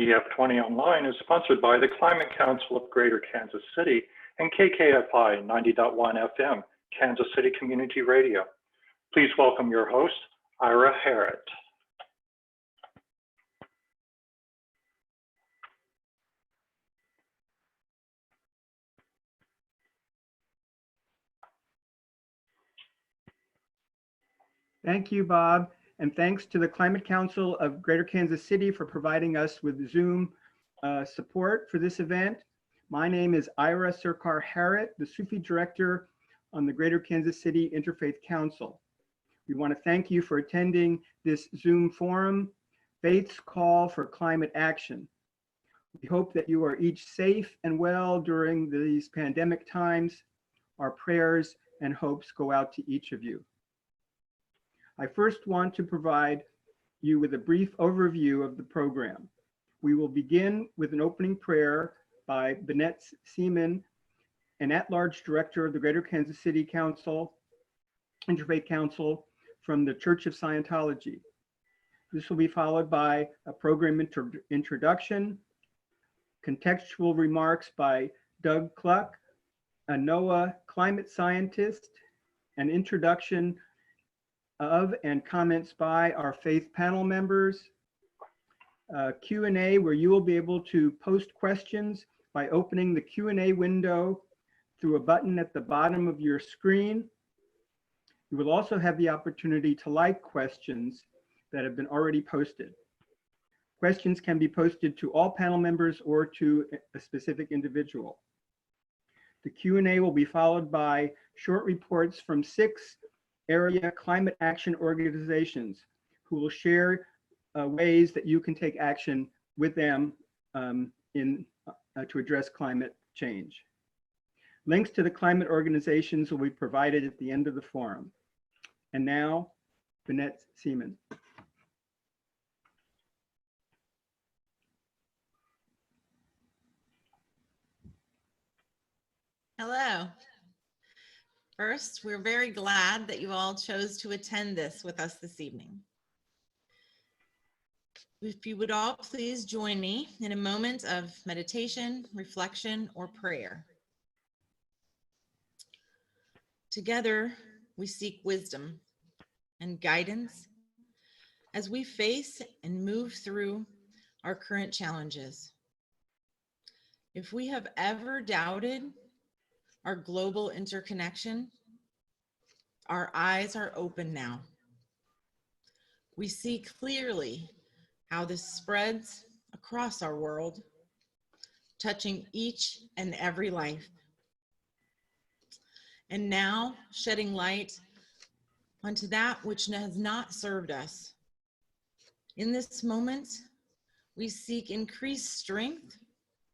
EF20 Online is sponsored by the Climate Council of Greater Kansas City and KKFI 90.1 FM, Kansas City Community Radio. Please welcome your host, Ira Harrett. Thank you, Bob, and thanks to the Climate Council of Greater Kansas City for providing us with Zoom support for this event. My name is Ira Sarkar Harrett, the Sufi Director on the Greater Kansas City Interfaith Council. We want to thank you for attending this Zoom forum, Faith's Call for Climate Action. We hope that you are each safe and well during these pandemic times. Our prayers and hopes go out to each of you. I first want to provide you with a brief overview of the program. We will begin with an opening prayer by Bennett Seaman, an at-large director of the Greater Kansas City Council, Interfaith Council from the Church of Scientology. This will be followed by a program introduction, contextual remarks by Doug Cluck, a NOAA climate scientist, an introduction of and comments by our faith panel members, Q&A where you will be able to post questions by opening the Q&A window through a button at the bottom of your screen. You will also have the opportunity to like questions that have been already posted. Questions can be posted to all panel members or to a specific individual. The Q&A will be followed by short reports from 6 area climate action organizations who will share ways that you can take action with them to address climate change. Links to the climate organizations will be provided at the end of the forum. And now, Bennett Seaman. Hello. First, we're very glad that you all chose to attend this with us this evening. If you would all please join me in a moment of meditation, reflection, or prayer. Together, we seek wisdom and guidance as we face and move through our current challenges. If we have ever doubted our global interconnection, our eyes are open now. We see clearly how this spreads across our world, touching each and every life. And now shedding light onto that which has not served us. In this moment, we seek increased strength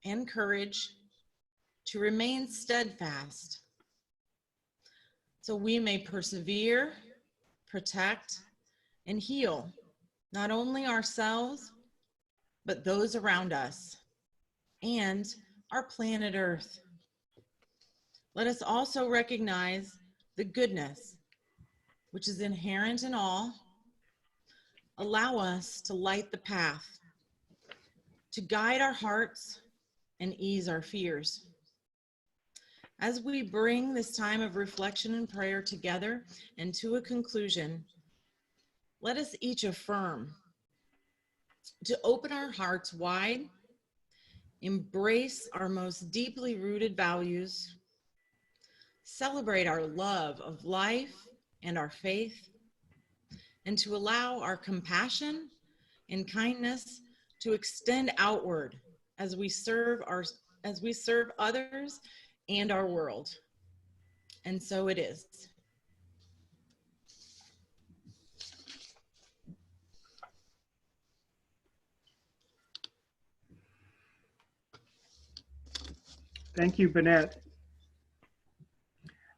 and courage to remain steadfast, so we may persevere, protect, and heal not only ourselves, but those around us and our planet Earth. Let us also recognize the goodness which is inherent in all. Allow us to light the path, to guide our hearts and ease our fears. As we bring this time of reflection and prayer together and to a conclusion, let us each affirm to open our hearts wide, embrace our most deeply rooted values, celebrate our love of life and our faith, and to allow our compassion and kindness to extend outward as we serve others and our world. And so it is. Thank you, Bennett.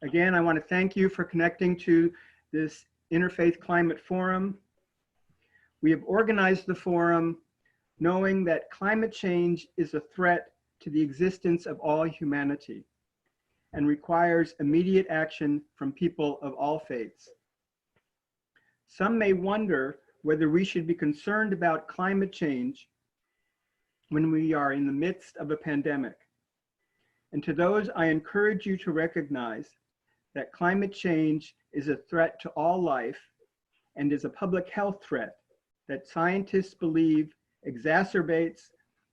Again, I want to thank you for connecting to this Interfaith Climate Forum. We have organized the forum knowing that climate change is a threat to the existence of all humanity and requires immediate action from people of all faiths. Some may wonder whether we should be concerned about climate change when we are in the midst of a pandemic. And to those, I encourage you to recognize that climate change is a threat to all life and is a public health threat that scientists believe exacerbates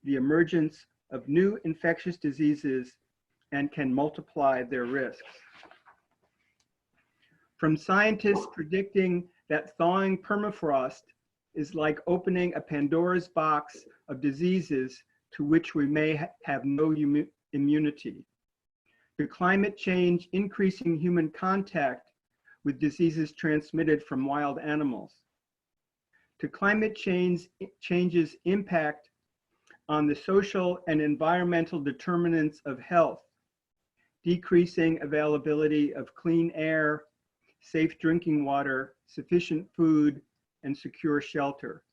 the emergence of new infectious diseases and can multiply their risks. From scientists predicting that thawing permafrost is like opening a Pandora's box of diseases to which we may have no immunity, to climate change increasing human contact with diseases transmitted from wild animals, to climate change's impact on the social and environmental determinants of health, decreasing availability of clean air, safe drinking water, sufficient food, and secure shelter.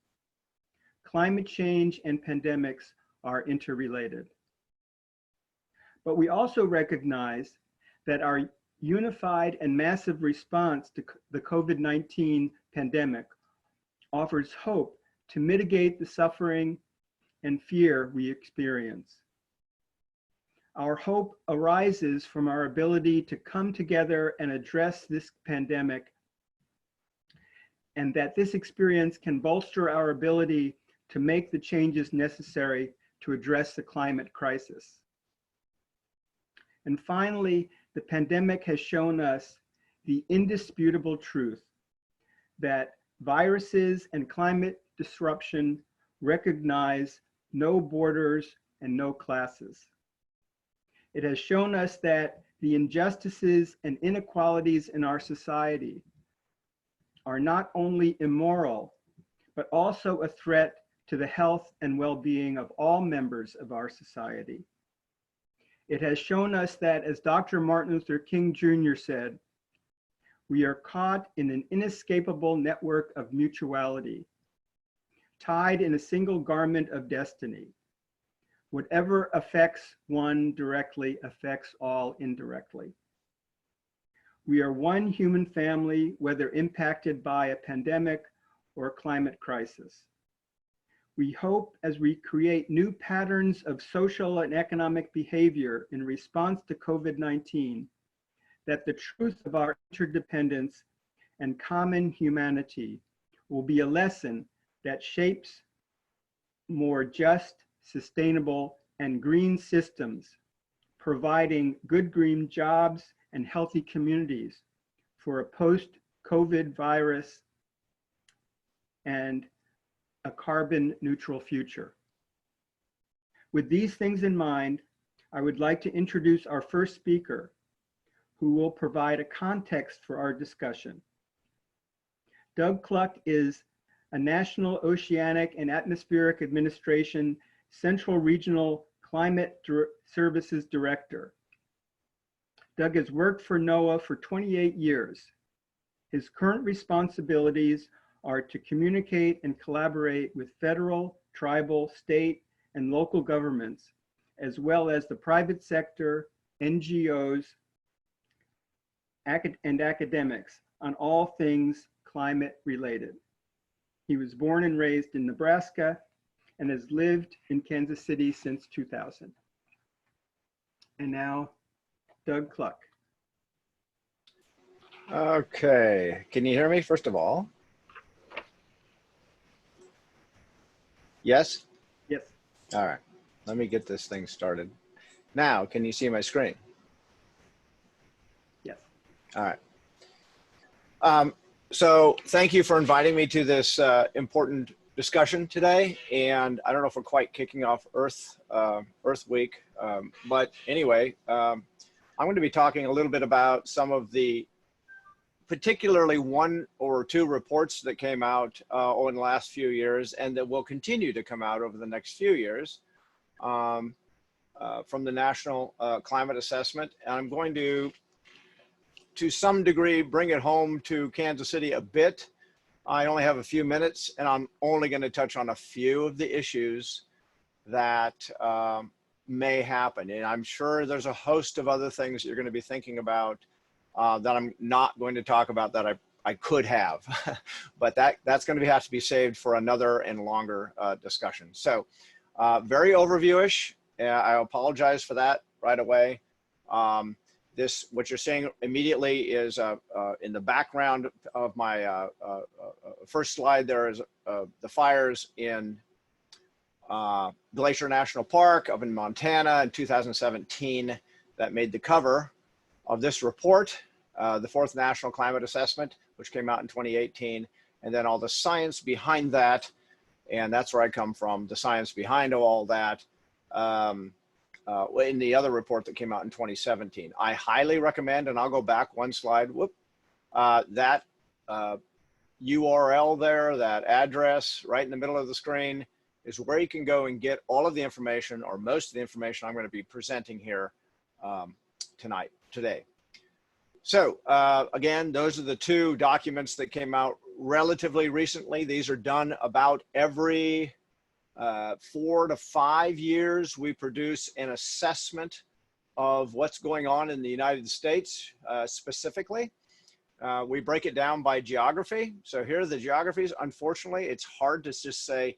Climate change and pandemics are interrelated. But we also recognize that our unified and massive response to the COVID-19 pandemic offers hope to mitigate the suffering and fear we experience. Our hope arises from our ability to come together and address this pandemic, and that this experience can bolster our ability to make the changes necessary to address the climate crisis. And finally, the pandemic has shown us the indisputable truth that viruses and climate disruption recognize no borders and no classes. It has shown us that the injustices and inequalities in our society are not only immoral, but also a threat to the health and well-being of all members of our society. It has shown us that, as Dr. Martin Luther King Jr. said, we are caught in an inescapable network of mutuality, tied in a single garment of destiny. Whatever affects one directly affects all indirectly. We are one human family, whether impacted by a pandemic or climate crisis. We hope, as we create new patterns of social and economic behavior in response to COVID-19, that the truth of our interdependence and common humanity will be a lesson that shapes more just, sustainable, and green systems, providing good green jobs and healthy communities for a post-COVID virus and a carbon neutral future. With these things in mind, I would like to introduce our first speaker, who will provide a context for our discussion. Doug Cluck is a National Oceanic and Atmospheric Administration Central Regional Climate Services Director. Doug has worked for NOAA for 28 years. His current responsibilities are to communicate and collaborate with federal, tribal, state, and local governments, as well as the private sector, NGOs, and academics on all things climate related. He was born and raised in Nebraska and has lived in Kansas City since 2000. And now, Doug Cluck. Okay, can you hear me first of all? Yes? Yes. All right, let me get this thing started. Now, can you see my screen? Yes. All right. So thank you for inviting me to this important discussion today. And I don't know if we're quite kicking off Earth Week, but anyway, I'm going to be talking a little bit about some of the particularly one or two reports that came out over the last few years and that will continue to come out over the next few years from the National Climate Assessment. And I'm going to some degree, bring it home to Kansas City a bit. I only have a few minutes, and I'm only going to touch on a few of the issues that may happen. And I'm sure there's a host of other things that you're going to be thinking about that I'm not going to talk about that I could have, but that's going to have to be saved for another and longer discussion. So Very overviewish. I apologize for that right away. What you're seeing immediately is in the background of my first slide, there is the fires in Glacier National Park up in Montana in 2017 that made the cover of this report, the fourth National Climate Assessment, which came out in 2018, and then all the science behind that. And that's where I come from, the science behind all that, in the other report that came out in 2017. I highly recommend, and I'll go back one slide, that URL there, that address right in the middle of the screen is where you can go and get all of the information, or most of the information I'm going to be presenting here today. So again, those are the two documents that came out relatively recently. These are done about every 4 to 5 years. We produce an assessment of what's going on in the United States specifically. We break it down by geography. So here are the geographies. Unfortunately, it's hard to just say,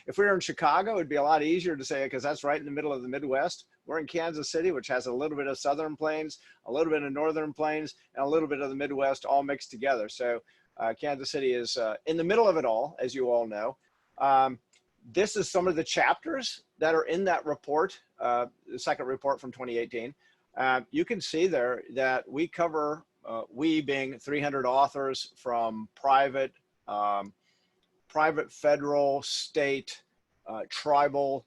if we were in Chicago, it'd be a lot easier to say it because that's right in the middle of the Midwest. We're in Kansas City, which has a little bit of Southern Plains, a little bit of Northern Plains, and a little bit of the Midwest all mixed together. So Kansas City is in the middle of it all, as you all know. This is some of the chapters that are in that report, the second report from 2018. You can see there that we cover, we being 300 authors from private, federal, state, tribal,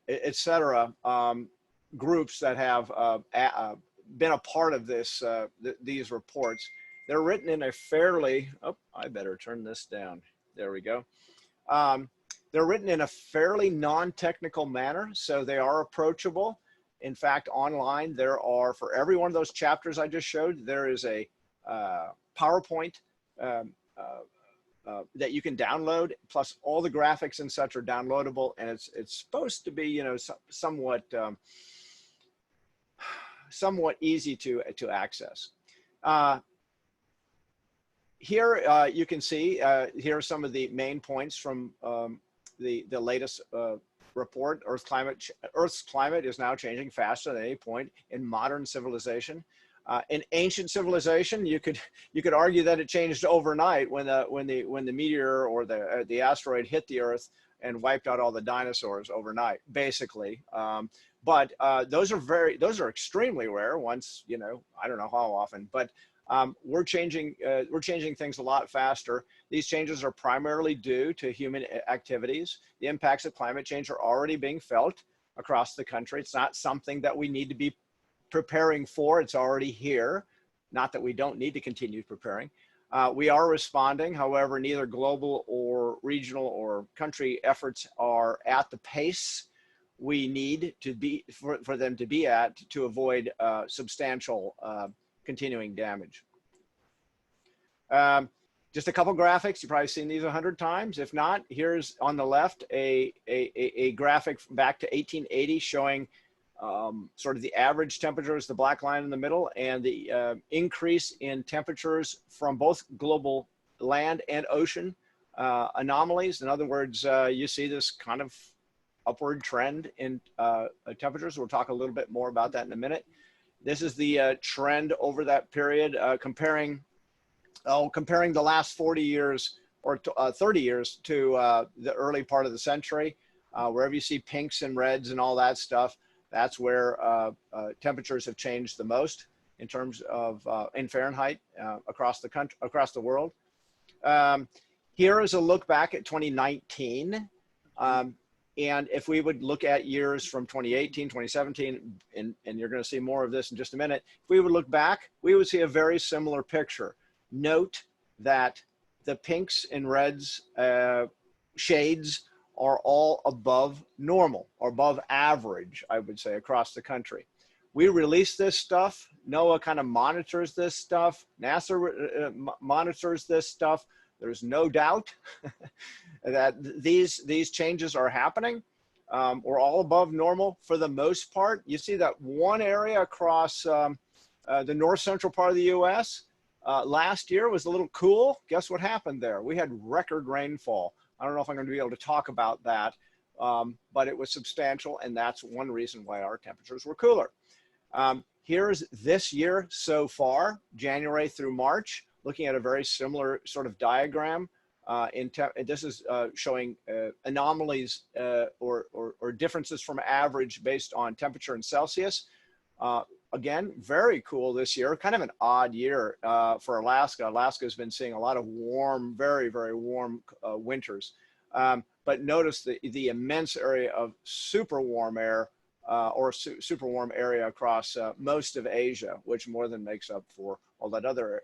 etc. Groups that have been a part of this, these reports. They're written in a fairly, oh, I better turn this down. There we go. They're written in a fairly non-technical manner, so they are approachable. In fact, online, there are, for every one of those chapters I just showed, there is a PowerPoint that you can download, plus all the graphics and such are downloadable, and it's supposed to be, you know, somewhat easy to access. Here you can see here are some of the main points from the latest report. Earth's climate is now changing faster than any point in modern civilization. In ancient civilization, you could argue that it changed overnight when the meteor or the asteroid hit the Earth and wiped out all the dinosaurs overnight, basically. But those are extremely rare. Once, you know, I don't know how often, but we're changing things a lot faster. These changes are primarily due to human activities. The impacts of climate change are already being felt across the country. It's not something that we need to be preparing for. It's already here. Not that we don't need to continue preparing. We are responding. However, neither global or regional or country efforts are at the pace we need to be for them to be at to avoid substantial continuing damage. Just a couple graphics. You've probably seen these 100 times. If not, here's on the left a graphic back to 1880 showing sort of the average temperatures, the black line in the middle, and the increase in temperatures from both global land and ocean anomalies. In other words, you see this kind of upward trend in temperatures. We'll talk a little bit more about that in a minute. This is the trend over that period, comparing the last 40 years or 30 years to the early part of the century. Wherever you see pinks and reds and all that stuff, that's where temperatures have changed the most in terms of in Fahrenheit across the country, across the world. Here is a look back at 2019. And if we would look at years from 2018, 2017, and you're going to see more of this in just a minute, if we would look back, we would see a very similar picture. Note that the pinks and reds shades are all above normal or above average, I would say, across the country. We release this stuff. NOAA kind of monitors this stuff. NASA monitors this stuff. There's no doubt that these changes are happening. We're all above normal for the most part. You see that one area across the north central part of the US last year was a little cool. Guess what happened there? We had record rainfall. I don't know if I'm going to be able to talk about that, but it was substantial, and that's one reason why our temperatures were cooler. Here's this year so far, January through March, looking at a very similar sort of diagram. This is showing anomalies or differences from average based on temperature in Celsius. Again, very cool this year, kind of an odd year for Alaska. Alaska has been seeing a lot of warm, very, very warm winters. But notice the immense area of super warm air super warm area across most of Asia, which more than makes up for all that other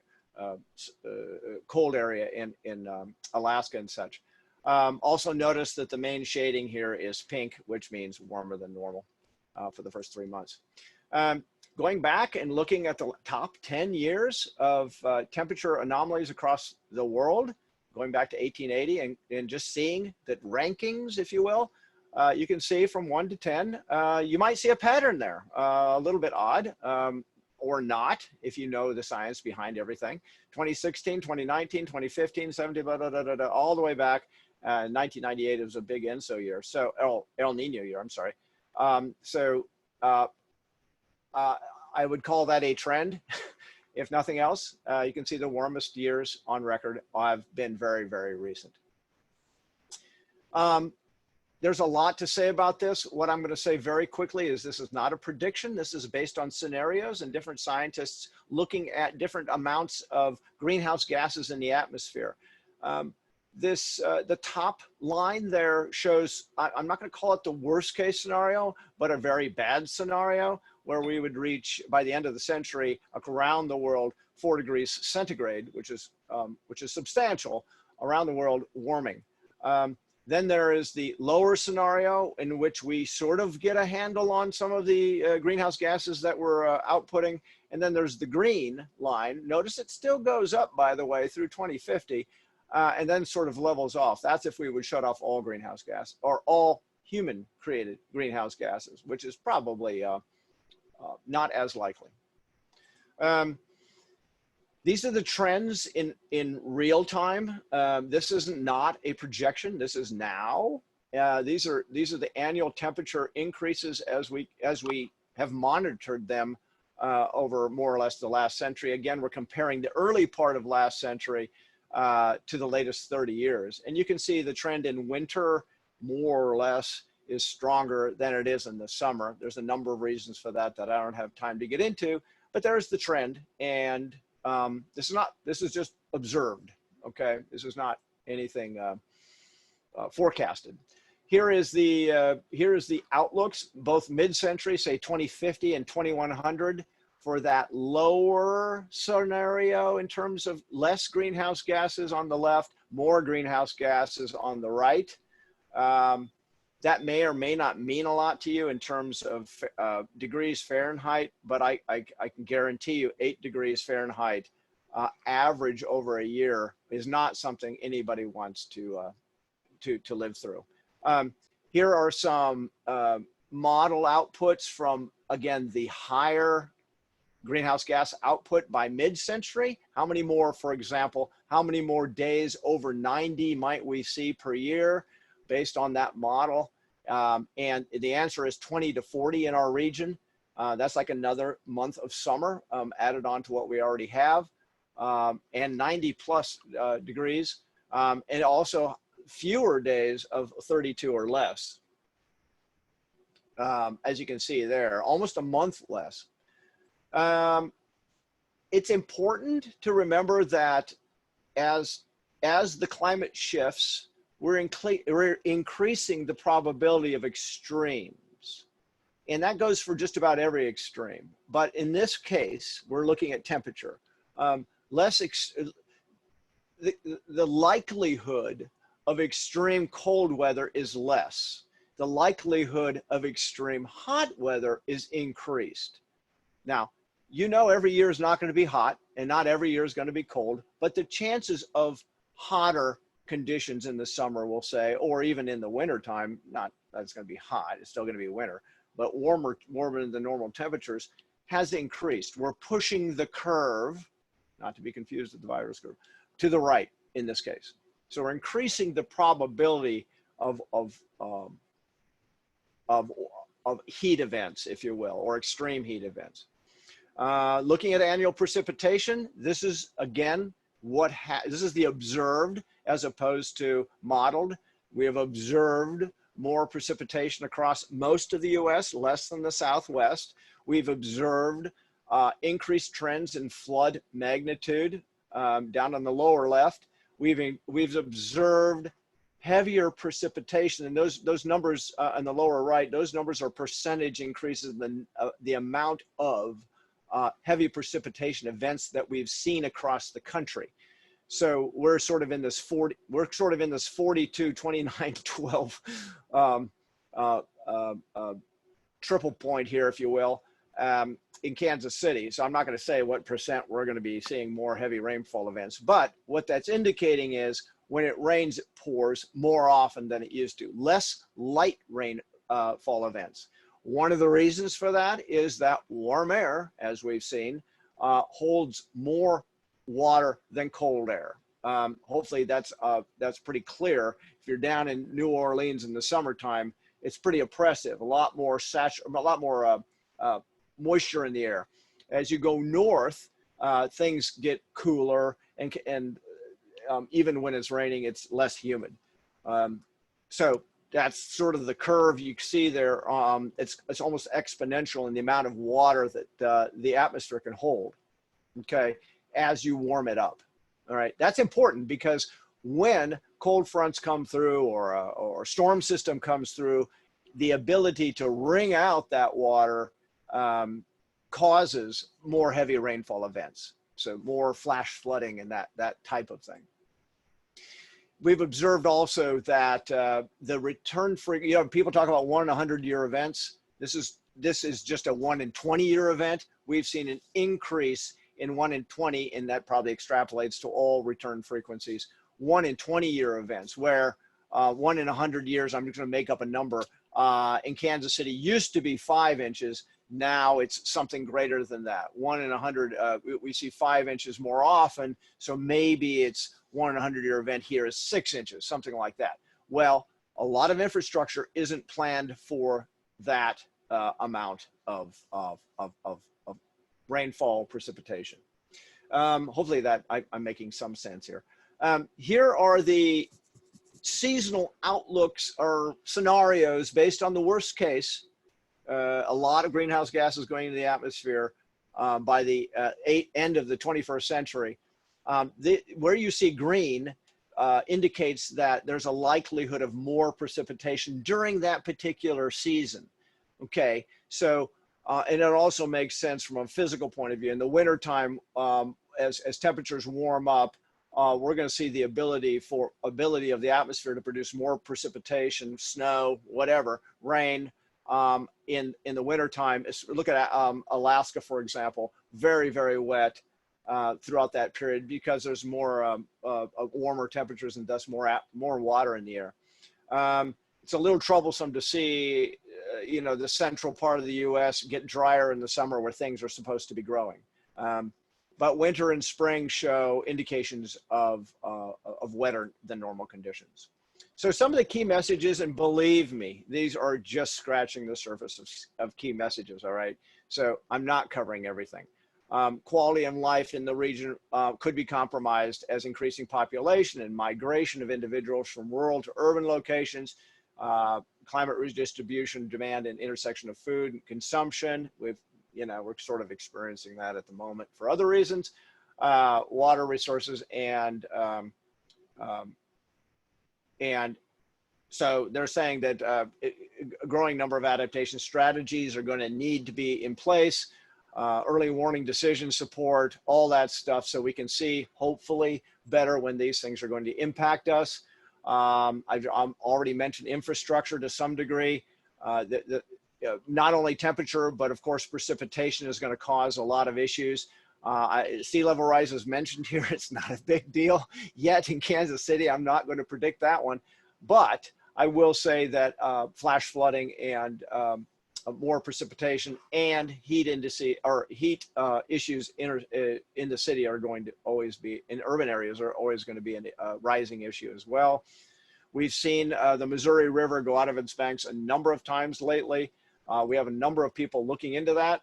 cold area in Alaska and such. Also notice that the main shading here is pink, which means warmer than normal for the first 3 months. Going back and looking at the top 10 years of temperature anomalies across the world, going back to 1880 and just seeing that rankings, if you will, you can see from 1 to 10, you might see a pattern there, a little bit odd, or not, if you know the science behind everything. 2016, 2019, 2015, 17, blah, blah, blah, blah, blah, all the way back. 1998 was a big ENSO year, so El Nino year, I'm sorry. I would call that a trend. If nothing else, you can see the warmest years on record have been very, very recent. There's a lot to say about this. What I'm going to say very quickly is this is not a prediction. This is based on scenarios and different scientists looking at different amounts of greenhouse gases in the atmosphere. The top line there shows, I'm not going to call it the worst case scenario, but a very bad scenario where we would reach by the end of the century around the world 4 degrees centigrade, which is substantial around the world warming. Then there is the lower scenario in which we sort of get a handle on some of the greenhouse gases that we're outputting. And then there's the green line. Notice it still goes up, by the way, through 2050, and then sort of levels off. That's if we would shut off all greenhouse gas or all human created greenhouse gases, which is probably not as likely. These are the trends in real time. This is not a projection. This is now. These are the annual temperature increases as we have monitored them over more or less the last century. Again, we're comparing the early part of last century to the latest 30 years. And you can see the trend in winter, more or less, is stronger than it is in the summer. There's a number of reasons for that that I don't have time to get into, but there's the trend. And this is just observed, okay? This is not anything forecasted. Here is the outlooks, both mid-century, say 2050 and 2100, for that lower scenario in terms of less greenhouse gases on the left, more greenhouse gases on the right. That may or may not mean a lot to you in terms of degrees Fahrenheit, but I can guarantee you 8 degrees Fahrenheit average over a year is not something anybody wants to live through. Here are some model outputs from, again, the higher greenhouse gas output by mid-century. How many more, for example, how many more days over 90 might we see per year based on that model? And the answer is 20 to 40 in our region. That's like another month of summer added on to what we already have, and 90 plus degrees, and also fewer days of 32 or less. As you can see there, almost a month less. It's important to remember that as the climate shifts, we're increasing the probability of extremes. And that goes for just about every extreme. But in this case, we're looking at temperature. The likelihood of extreme cold weather is less. The likelihood of extreme hot weather is increased. Now, you know every year is not going to be hot and not every year is going to be cold, but the chances of hotter conditions in the summer, we'll say, or even in the winter time, not that it's going to be hot, it's still going to be winter, but warmer than the normal temperatures has increased. We're pushing the curve, not to be confused with the virus curve, to the right in this case. So we're increasing the probability of heat events, if you will, or extreme heat events. Looking at annual precipitation, this is again this is the observed as opposed to modeled. We have observed more precipitation across most of the U.S., less than the Southwest. We've observed increased trends in flood magnitude down on the lower left. We've observed heavier precipitation, and those numbers on the lower right, those numbers are percentage increases in the amount of heavy precipitation events that we've seen across the country. So we're sort of in this 42, 29, 12 triple point here, if you will, in Kansas City. So I'm not going to say what percent we're going to be seeing more heavy rainfall events, but what that's indicating is when it rains, it pours more often than it used to. Less light rainfall events. One of the reasons for that is that warm air, as we've seen, holds more water than cold air. Hopefully that's pretty clear. If you're down in New Orleans in the summertime, it's pretty oppressive. A lot more moisture in the air. As you go north, things get cooler, and even when it's raining, it's less humid. So that's sort of the curve you see there. It's almost exponential in the amount of water that the atmosphere can hold, okay, as you warm it up. All right, that's important because when cold fronts come through or a storm system comes through, the ability to wring out that water causes more heavy rainfall events. So more flash flooding and that type of thing. We've observed also that the return frequency, people talk about 1 in 100-year events. This is just a 1 in 20-year event. We've seen an increase in 1 in 20, and that probably extrapolates to all return frequencies. 1 in 20-year events, where 1 in 100 years, I'm just going to make up a number, in Kansas City used to be 5 inches. Now it's something greater than that. 1 in 100, we see 5 inches more often. So maybe it's 1 in 100-year event here is 6 inches, something like that. Well, a lot of infrastructure isn't planned for that amount of rainfall precipitation. Hopefully that I'm making some sense here. Here are the seasonal outlooks or scenarios based on the worst case. A lot of greenhouse gases going into the atmosphere by the end of the 21st century. Where you see green indicates that there's a likelihood of more precipitation during that particular season. Okay, so and it also makes sense from a physical point of view. In the wintertime, as temperatures warm up, we're going to see the ability of the atmosphere to produce more precipitation, snow, whatever, rain. In the wintertime, look at Alaska, for example, very, very wet throughout that period because there's more warmer temperatures and thus more water in the air. It's a little troublesome to see, the central part of the U.S. get drier in the summer where things are supposed to be growing. But winter and spring show indications of wetter than normal conditions. So some of the key messages, and believe me, these are just scratching the surface of key messages, all right? So I'm not covering everything. Quality of life in the region could be compromised as increasing population and migration of individuals from rural to urban locations, climate redistribution, demand and intersection of food and consumption. We're sort of experiencing that at the moment for other reasons, water resources and so they're saying that a growing number of adaptation strategies are going to need to be in place, early warning decision support, all that stuff, so we can see hopefully better when these things are going to impact us. I've already mentioned infrastructure to some degree. Not only temperature, but of course precipitation is going to cause a lot of issues. Sea level rise is mentioned here. It's not a big deal yet in Kansas City. I'm not going to predict that one, but I will say that flash flooding and more precipitation, and heat indices or heat issues in the city are going to always be, in urban areas, are always going to be a rising issue as well. We've seen the Missouri River go out of its banks a number of times lately. We have a number of people looking into that.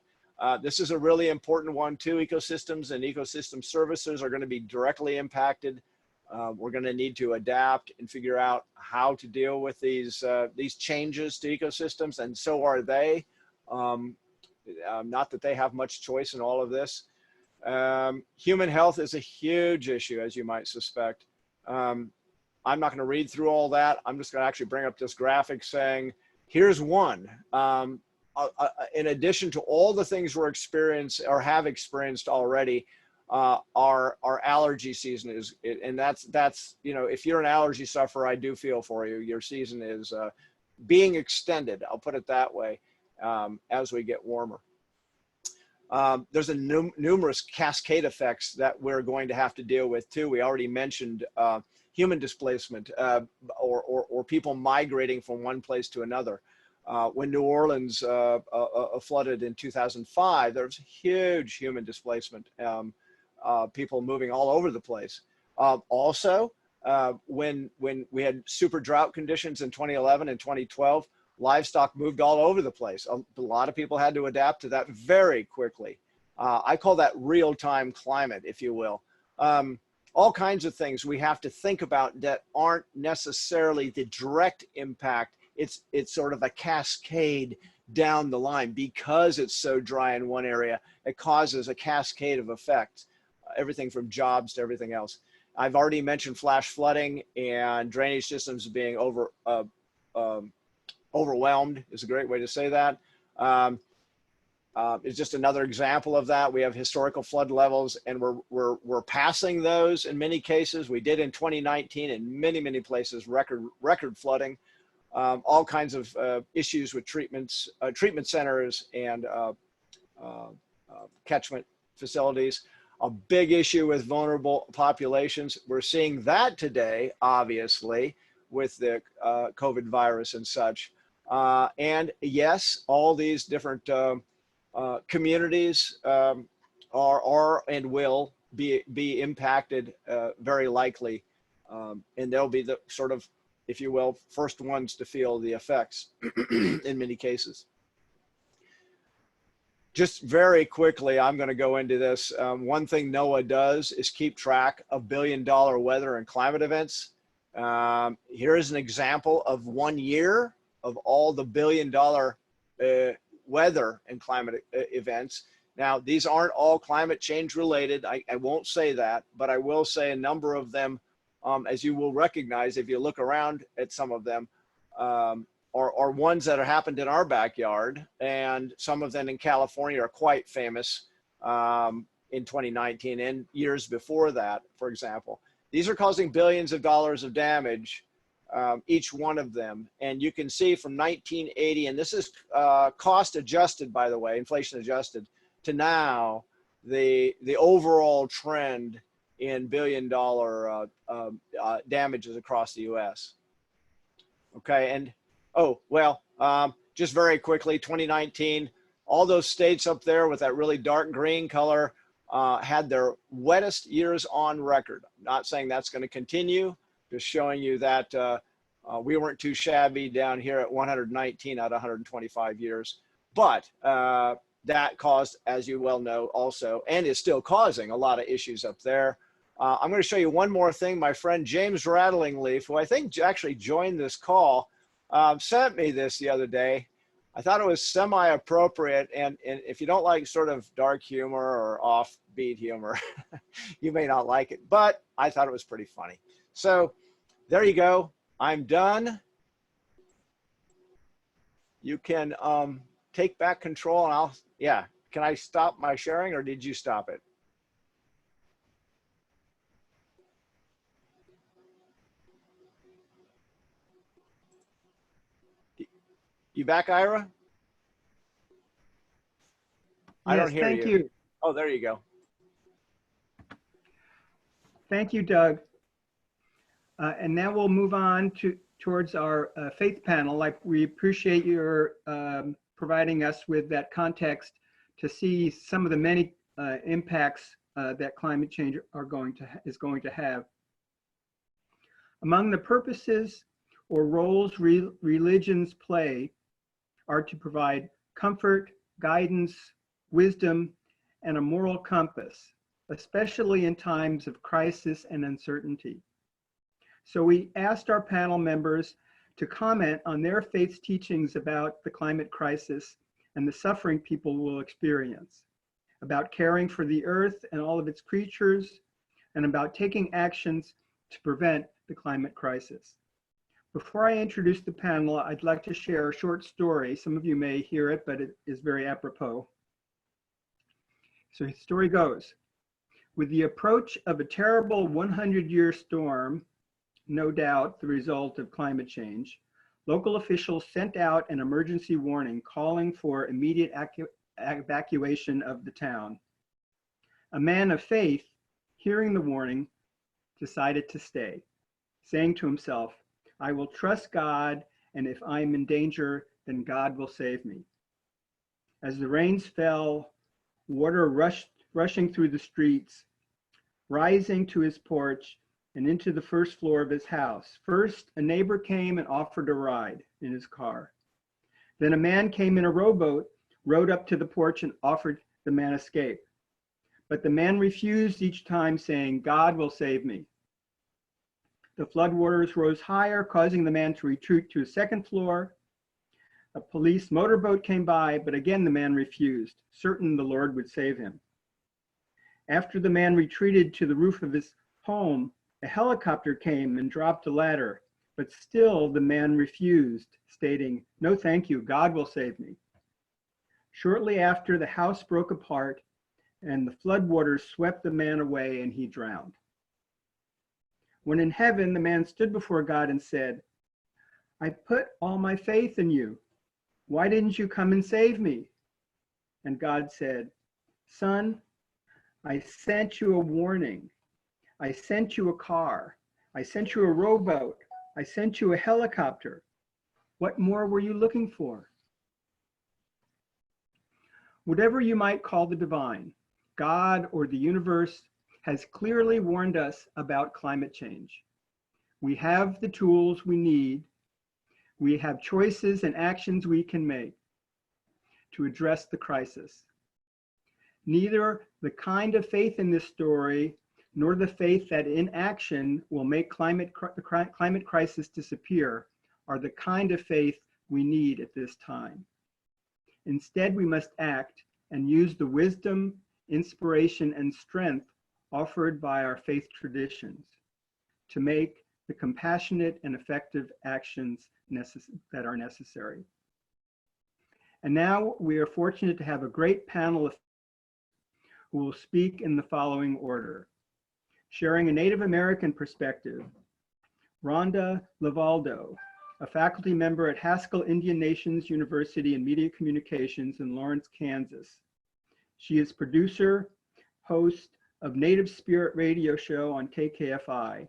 This is a really important one too. Ecosystems and ecosystem services are going to be directly impacted. We're going to need to adapt and figure out how to deal with these changes to ecosystems, and so are they. Not that they have much choice in all of this. Human health is a huge issue, as you might suspect. I'm not going to read through all that. I'm just going to actually bring up this graphic saying, here's one. In addition to all the things we're experiencing or have experienced already, our allergy season is, and that's, you know, if you're an allergy sufferer, I do feel for you. Your season is being extended, I'll put it that way, as we get warmer. There's numerous cascade effects that we're going to have to deal with too. We already mentioned human displacement or people migrating from one place to another. When New Orleans flooded in 2005, there was huge human displacement, people moving all over the place. Also, when we had super drought conditions in 2011 and 2012, livestock moved all over the place. A lot of people had to adapt to that very quickly. I call that real-time climate, if you will. All kinds of things we have to think about that aren't necessarily the direct impact. It's sort of a cascade down the line. Because it's so dry in one area, it causes a cascade of effects, everything from jobs to everything else. I've already mentioned flash flooding and drainage systems being overwhelmed is a great way to say that. It's just another example of that. We have historical flood levels, and we're passing those in many cases. We did in 2019 in many places, record flooding. All kinds of issues with treatment centers and catchment facilities. A big issue with vulnerable populations. We're seeing that today, obviously, with the COVID virus and such. And yes, all these different communities are and will be impacted very likely. And they'll be the sort of, if you will, first ones to feel the effects in many cases. Just very quickly, I'm going to go into this. One thing NOAA does is keep track of billion-dollar weather and climate events. Here is an example of 1 year of all the billion-dollar weather and climate events. Now, these aren't all climate change related. I won't say that, but I will say a number of them, as you will recognize if you look around at some of them, are ones that have happened in our backyard, and some of them in California are quite famous in 2019 and years before that, for example. These are causing billions of dollars of damage, each one of them. And you can see from 1980, and this is cost adjusted, by the way, inflation adjusted, to now, the overall trend in billion-dollar damages across the U.S. Okay, and oh, well, just very quickly, 2019, all those states up there with that really dark green color had their wettest years on record. Not saying that's going to continue, just showing you that we weren't too shabby down here at 119 out of 125 years. But that caused, as you well know, also, and is still causing a lot of issues up there. I'm going to show you one more thing. My friend James Rattlingleaf, who I think actually joined this call, sent me this the other day. I thought it was semi-appropriate, and if you don't like sort of dark humor or offbeat humor, you may not like it, but I thought it was pretty funny. So there you go. I'm done. You can take back control, and yeah. Can I stop my sharing, or did you stop it? You back, Ira? I don't hear you. Thank you. Oh, there you go. Thank you, Doug. And now we'll move on towards our faith panel. Like, we appreciate your providing us with that context to see some of the many impacts that climate change is going to have. Among the purposes or roles religions play are to provide comfort, guidance, wisdom, and a moral compass, especially in times of crisis and uncertainty. So we asked our panel members to comment on their faith's teachings about the climate crisis and the suffering people will experience, about caring for the earth and all of its creatures, and about taking actions to prevent the climate crisis. Before I introduce the panel, I'd like to share a short story. Some of you may hear it, but it is very apropos. So the story goes, with the approach of a terrible 100-year storm, no doubt the result of climate change, local officials sent out an emergency warning calling for immediate evacuation of the town. A man of faith, hearing the warning, decided to stay, saying to himself, I will trust God, and if I'm in danger, then God will save me. As the rains fell, water rushing through the streets, rising to his porch and into the first floor of his house. First, a neighbor came and offered a ride in his car. Then a man came in a rowboat, rowed up to the porch and offered the man escape. But the man refused each time, saying, God will save me. The floodwaters rose higher, causing the man to retreat to a second floor. A police motorboat came by, but again the man refused, certain the Lord would save him. After the man retreated to the roof of his home, a helicopter came and dropped a ladder, but still the man refused, stating, no thank you, God will save me. Shortly after, the house broke apart and the floodwaters swept the man away and he drowned. When in heaven, the man stood before God and said, I put all my faith in you. Why didn't you come and save me? And God said, son, I sent you a warning. I sent you a car. I sent you a rowboat. I sent you a helicopter. What more were you looking for? Whatever you might call the divine, God or the universe has clearly warned us about climate change. We have the tools we need. We have choices and actions we can make to address the crisis. Neither the kind of faith in this story nor the faith that in action will make the climate crisis disappear are the kind of faith we need at this time. Instead, we must act and use the wisdom, inspiration, and strength offered by our faith traditions to make the compassionate and effective actions that are necessary. And now we are fortunate to have a great panel of who will speak in the following order. Sharing a Native American perspective, Rhonda Lavaldo, a faculty member at Haskell Indian Nations University in Media Communications in Lawrence, Kansas. She is producer, host of Native Spirit Radio Show on KKFI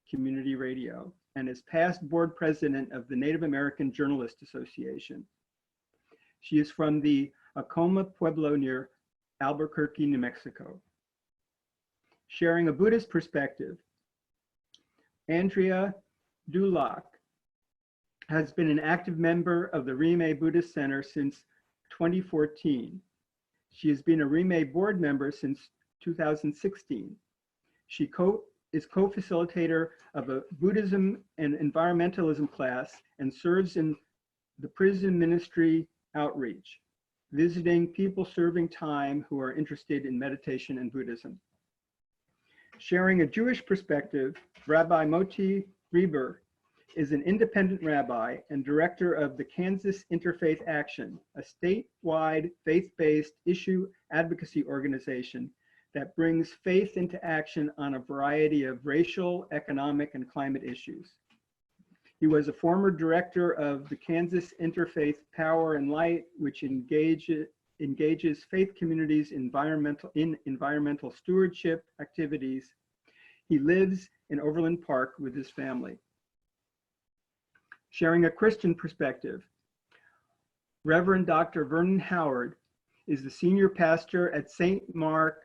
Community Radio, and is past board president of the Native American Journalist Association. She is from the Acoma Pueblo near Albuquerque, New Mexico. Sharing a Buddhist perspective, Andrea Dulac has been an active member of the Rime Buddhist Center since 2014. She has been a Rime board member since 2016. She is co-facilitator of a Buddhism and environmentalism class and serves in the prison ministry outreach, visiting people serving time who are interested in meditation and Buddhism. Sharing a Jewish perspective, Rabbi Moti Reber is an independent rabbi and director of the Kansas Interfaith Action, a statewide faith-based issue advocacy organization that brings faith into action on a variety of racial, economic, and climate issues. He was a former director of the Kansas Interfaith Power and Light, which engages faith communities in environmental stewardship activities. He lives in Overland Park with his family. Sharing a Christian perspective, Reverend Dr. Vernon Howard is the senior pastor at St. Mark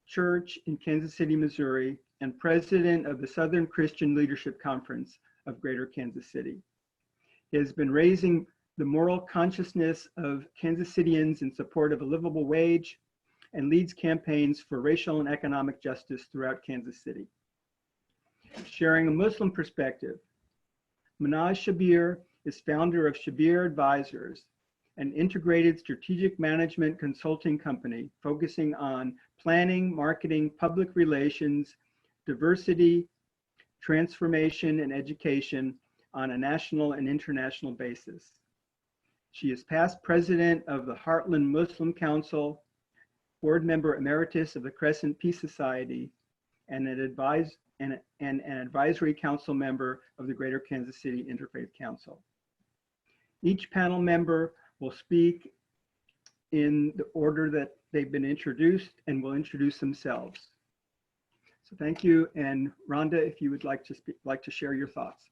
Church in Kansas City, Missouri, and president of the Southern Christian Leadership Conference of Greater Kansas City. He has been raising the moral consciousness of Kansas Cityans in support of a livable wage and leads campaigns for racial and economic justice throughout Kansas City. Sharing a Muslim perspective, Manaj Shabir is founder of Shabir Advisors, an integrated strategic management consulting company focusing on planning, marketing, public relations, diversity, transformation, and education on a national and international basis. She is past president of the Heartland Muslim Council, board member emeritus of the Crescent Peace Society, and an advisory council member of the Greater Kansas City Interfaith Council. Each panel member will speak in the order that they've been introduced and will introduce themselves. So thank you. And Rhonda, if you would like to share your thoughts.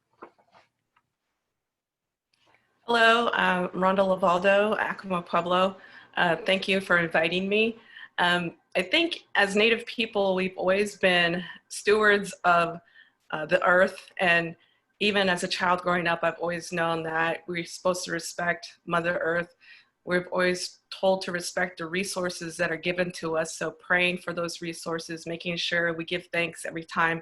Hello, Rhonda Lavaldo, Acoma Pueblo. Thank you for inviting me. I think as Native people, we've always been stewards of the earth. And even as a child growing up, I've always known that we're supposed to respect Mother Earth. We're always told to respect the resources that are given to us. So praying for those resources, making sure we give thanks every time.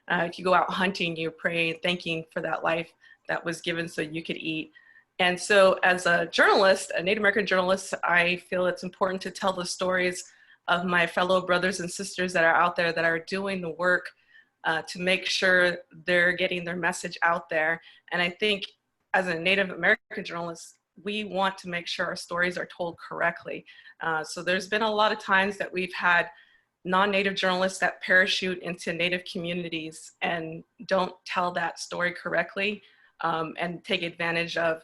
If you go out hunting, you're praying, thanking for that life that was given so you could eat. And so as a journalist, a Native American journalist, I feel it's important to tell the stories of my fellow brothers and sisters that are out there that are doing the work to make sure they're getting their message out there. And I think as a Native American journalist, we want to make sure our stories are told correctly. So there's been a lot of times that we've had non-Native journalists that parachute into Native communities and don't tell that story correctly and take advantage of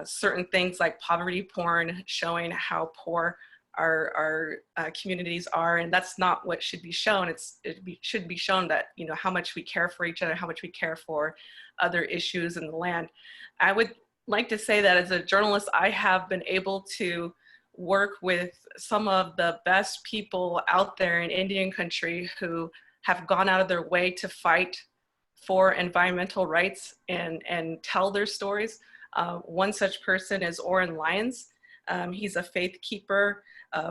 certain things like poverty porn, showing how poor our communities are, and that's not what should be shown. It should be shown that, you know, how much we care for each other, how much we care for other issues in the land. I would like to say that as a journalist, I have been able to work with some of the best people out there in Indian country who have gone out of their way to fight for environmental rights and tell their stories. One such person is Oren Lyons. He's a faith keeper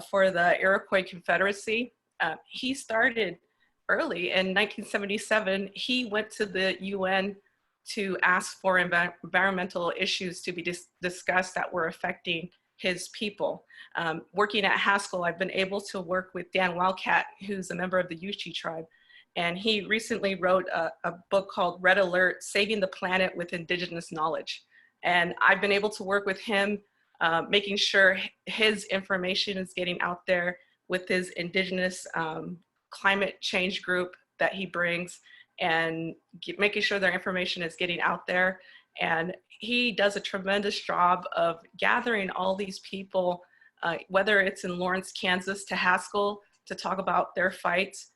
for the Iroquois Confederacy. He started early in 1977. He went to the UN to ask for environmental issues to be discussed that were affecting his people. Working at Haskell, I've been able to work with Dan Wildcat, who's a member of the Yuchi tribe. And he recently wrote a book called Red Alert, Saving the Planet with Indigenous Knowledge. And I've been able to work with him, making sure his information is getting out there with his indigenous climate change group that he brings, and making sure their information is getting out there. And he does a tremendous job of gathering all these people, whether it's in Lawrence, Kansas to Haskell to talk about their fights.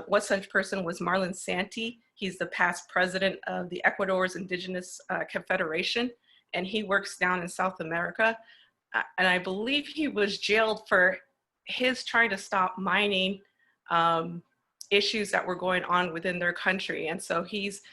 One such person was Marlon Santee. He's the past president of the Ecuador's Indigenous Confederation, and he works down in South America. And I believe he was jailed for his trying to stop mining issues that were going on within their country. And so he's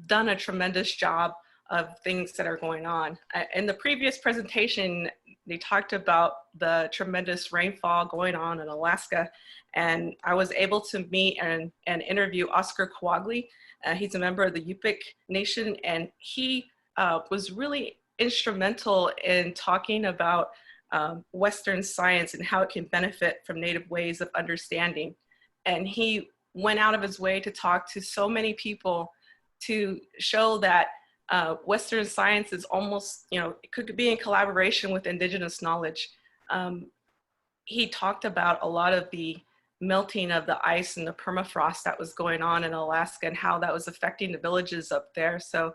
done a tremendous job of things that are going on. In the previous presentation, they talked about the tremendous rainfall going on in Alaska. And I was able to meet and interview Oscar Coagley. He's a member of the Yupik Nation, and he was really instrumental in talking about Western science and how it can benefit from Native ways of understanding. And he went out of his way to talk to so many people to show that Western science is almost, you know, it could be in collaboration with indigenous knowledge. He talked about a lot of the melting of the ice and the permafrost that was going on in Alaska and how that was affecting the villages up there. So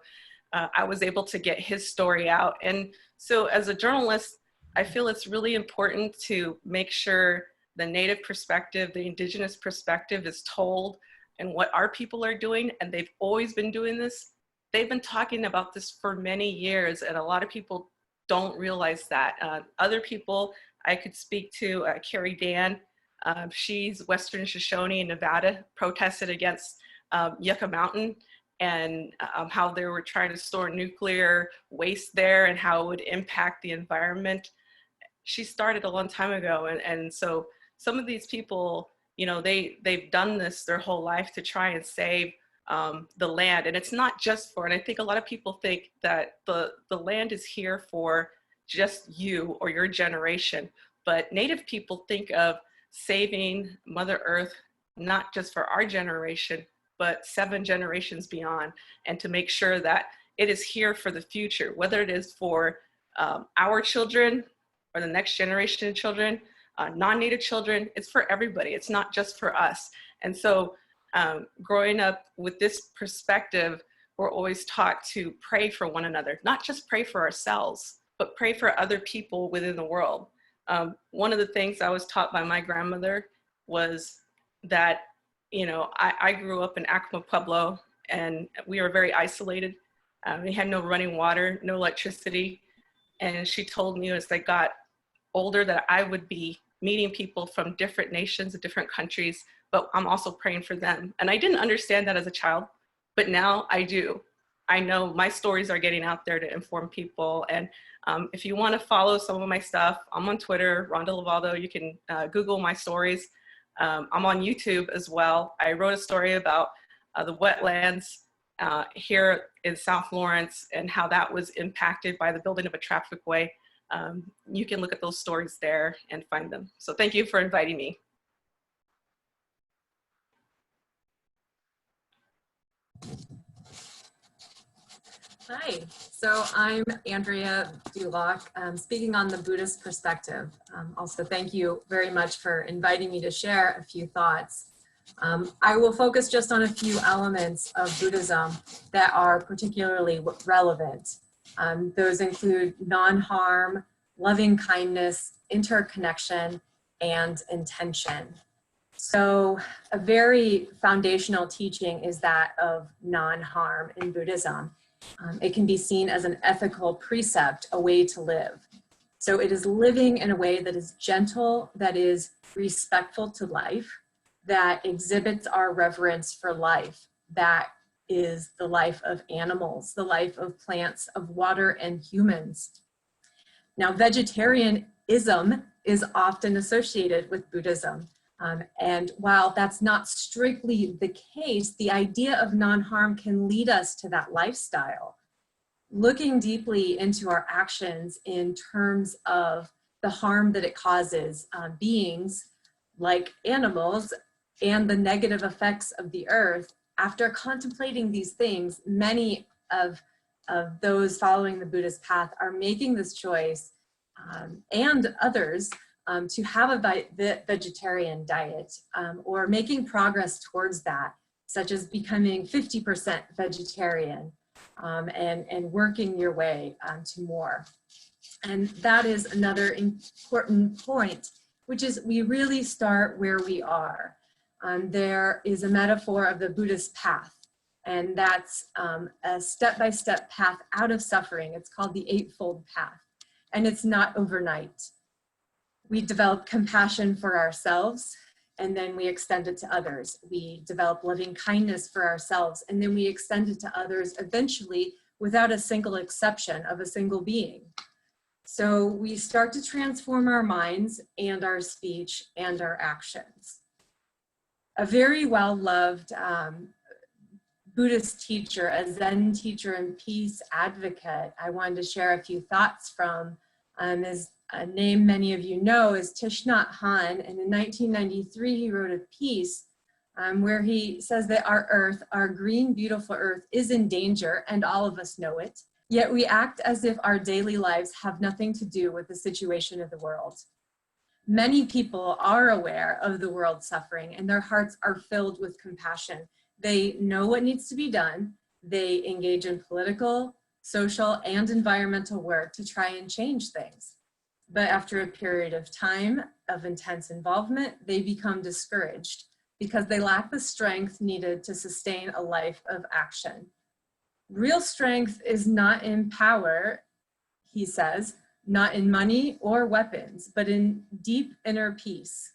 I was able to get his story out. And so as a journalist, I feel it's really important to make sure the Native perspective, the indigenous perspective is told, and what our people are doing. And they've always been doing this. They've been talking about this for many years, and a lot of people don't realize that. Other people I could speak to, Carrie Dan, she's Western Shoshone in Nevada, protested against Yucca Mountain and how they were trying to store nuclear waste there and how it would impact the environment. She started a long time ago. And so some of these people, you know, they've done this their whole life to try and save the land. And it's not just for, and I think a lot of people think that the land is here for just you or your generation, but Native people think of saving Mother Earth, not just for our generation, but 7 generations beyond, and to make sure that it is here for the future, whether it is for our children or the next generation of children, non-Native children, it's for everybody. It's not just for us. And so growing up with this perspective, we're always taught to pray for one another, not just pray for ourselves, but pray for other people within the world. One of the things I was taught by my grandmother was that, you know, I grew up in Acoma Pueblo and we were very isolated. We had no running water, no electricity. And she told me as I got older that I would be meeting people from different nations and different countries, but I'm also praying for them. And I didn't understand that as a child, but now I do. I know my stories are getting out there to inform people. And if you want to follow some of my stuff, I'm on Twitter, Rhonda Lavaldo. You can Google my stories. I'm on YouTube as well. I wrote a story about the wetlands here in South Lawrence and how that was impacted by the building of a traffic way. You can look at those stories there and find them. So thank you for inviting me. Hi, so I'm Andrea Dulock, speaking on the Buddhist perspective. Also, thank you very much for inviting me to share a few thoughts. I will focus just on a few elements of Buddhism that are particularly relevant. Those include non-harm, loving kindness, interconnection, and intention. So a very foundational teaching is that of non-harm in Buddhism. It can be seen as an ethical precept, a way to live. So it is living in a way that is gentle, that is respectful to life, that exhibits our reverence for life. That is the life of animals, the life of plants, of water, and humans. Now, vegetarianism is often associated with Buddhism. And while that's not strictly the case, the idea of non-harm can lead us to that lifestyle. Looking deeply into our actions in terms of the harm that it causes beings like animals and the negative effects of the earth, after contemplating these things, many of those following the Buddhist path are making this choice, and others, to have a vegetarian diet, or making progress towards that, such as becoming 50% vegetarian, and working your way to more. And that is another important point, which is we really start where we are. There is a metaphor of the Buddhist path, and that's a step-by-step path out of suffering. It's called the Eightfold Path, and it's not overnight. We develop compassion for ourselves, and then we extend it to others. We develop loving kindness for ourselves, and then we extend it to others eventually without a single exception of a single being. So we start to transform our minds and our speech and our actions. A very well-loved Buddhist teacher, a Zen teacher and peace advocate, I wanted to share a few thoughts from, is a name many of you know is Thich Nhat Hanh, and in 1993 he wrote a piece where he says that our earth, our green, beautiful earth, is in danger, and all of us know it, yet we act as if our daily lives have nothing to do with the situation of the world. Many people are aware of the world suffering, and their hearts are filled with compassion. They know what needs to be done. They engage in political, social, and environmental work to try and change things. But after a period of time of intense involvement, they become discouraged because they lack the strength needed to sustain a life of action. Real strength is not in power. he says, not in money or weapons, but in deep inner peace.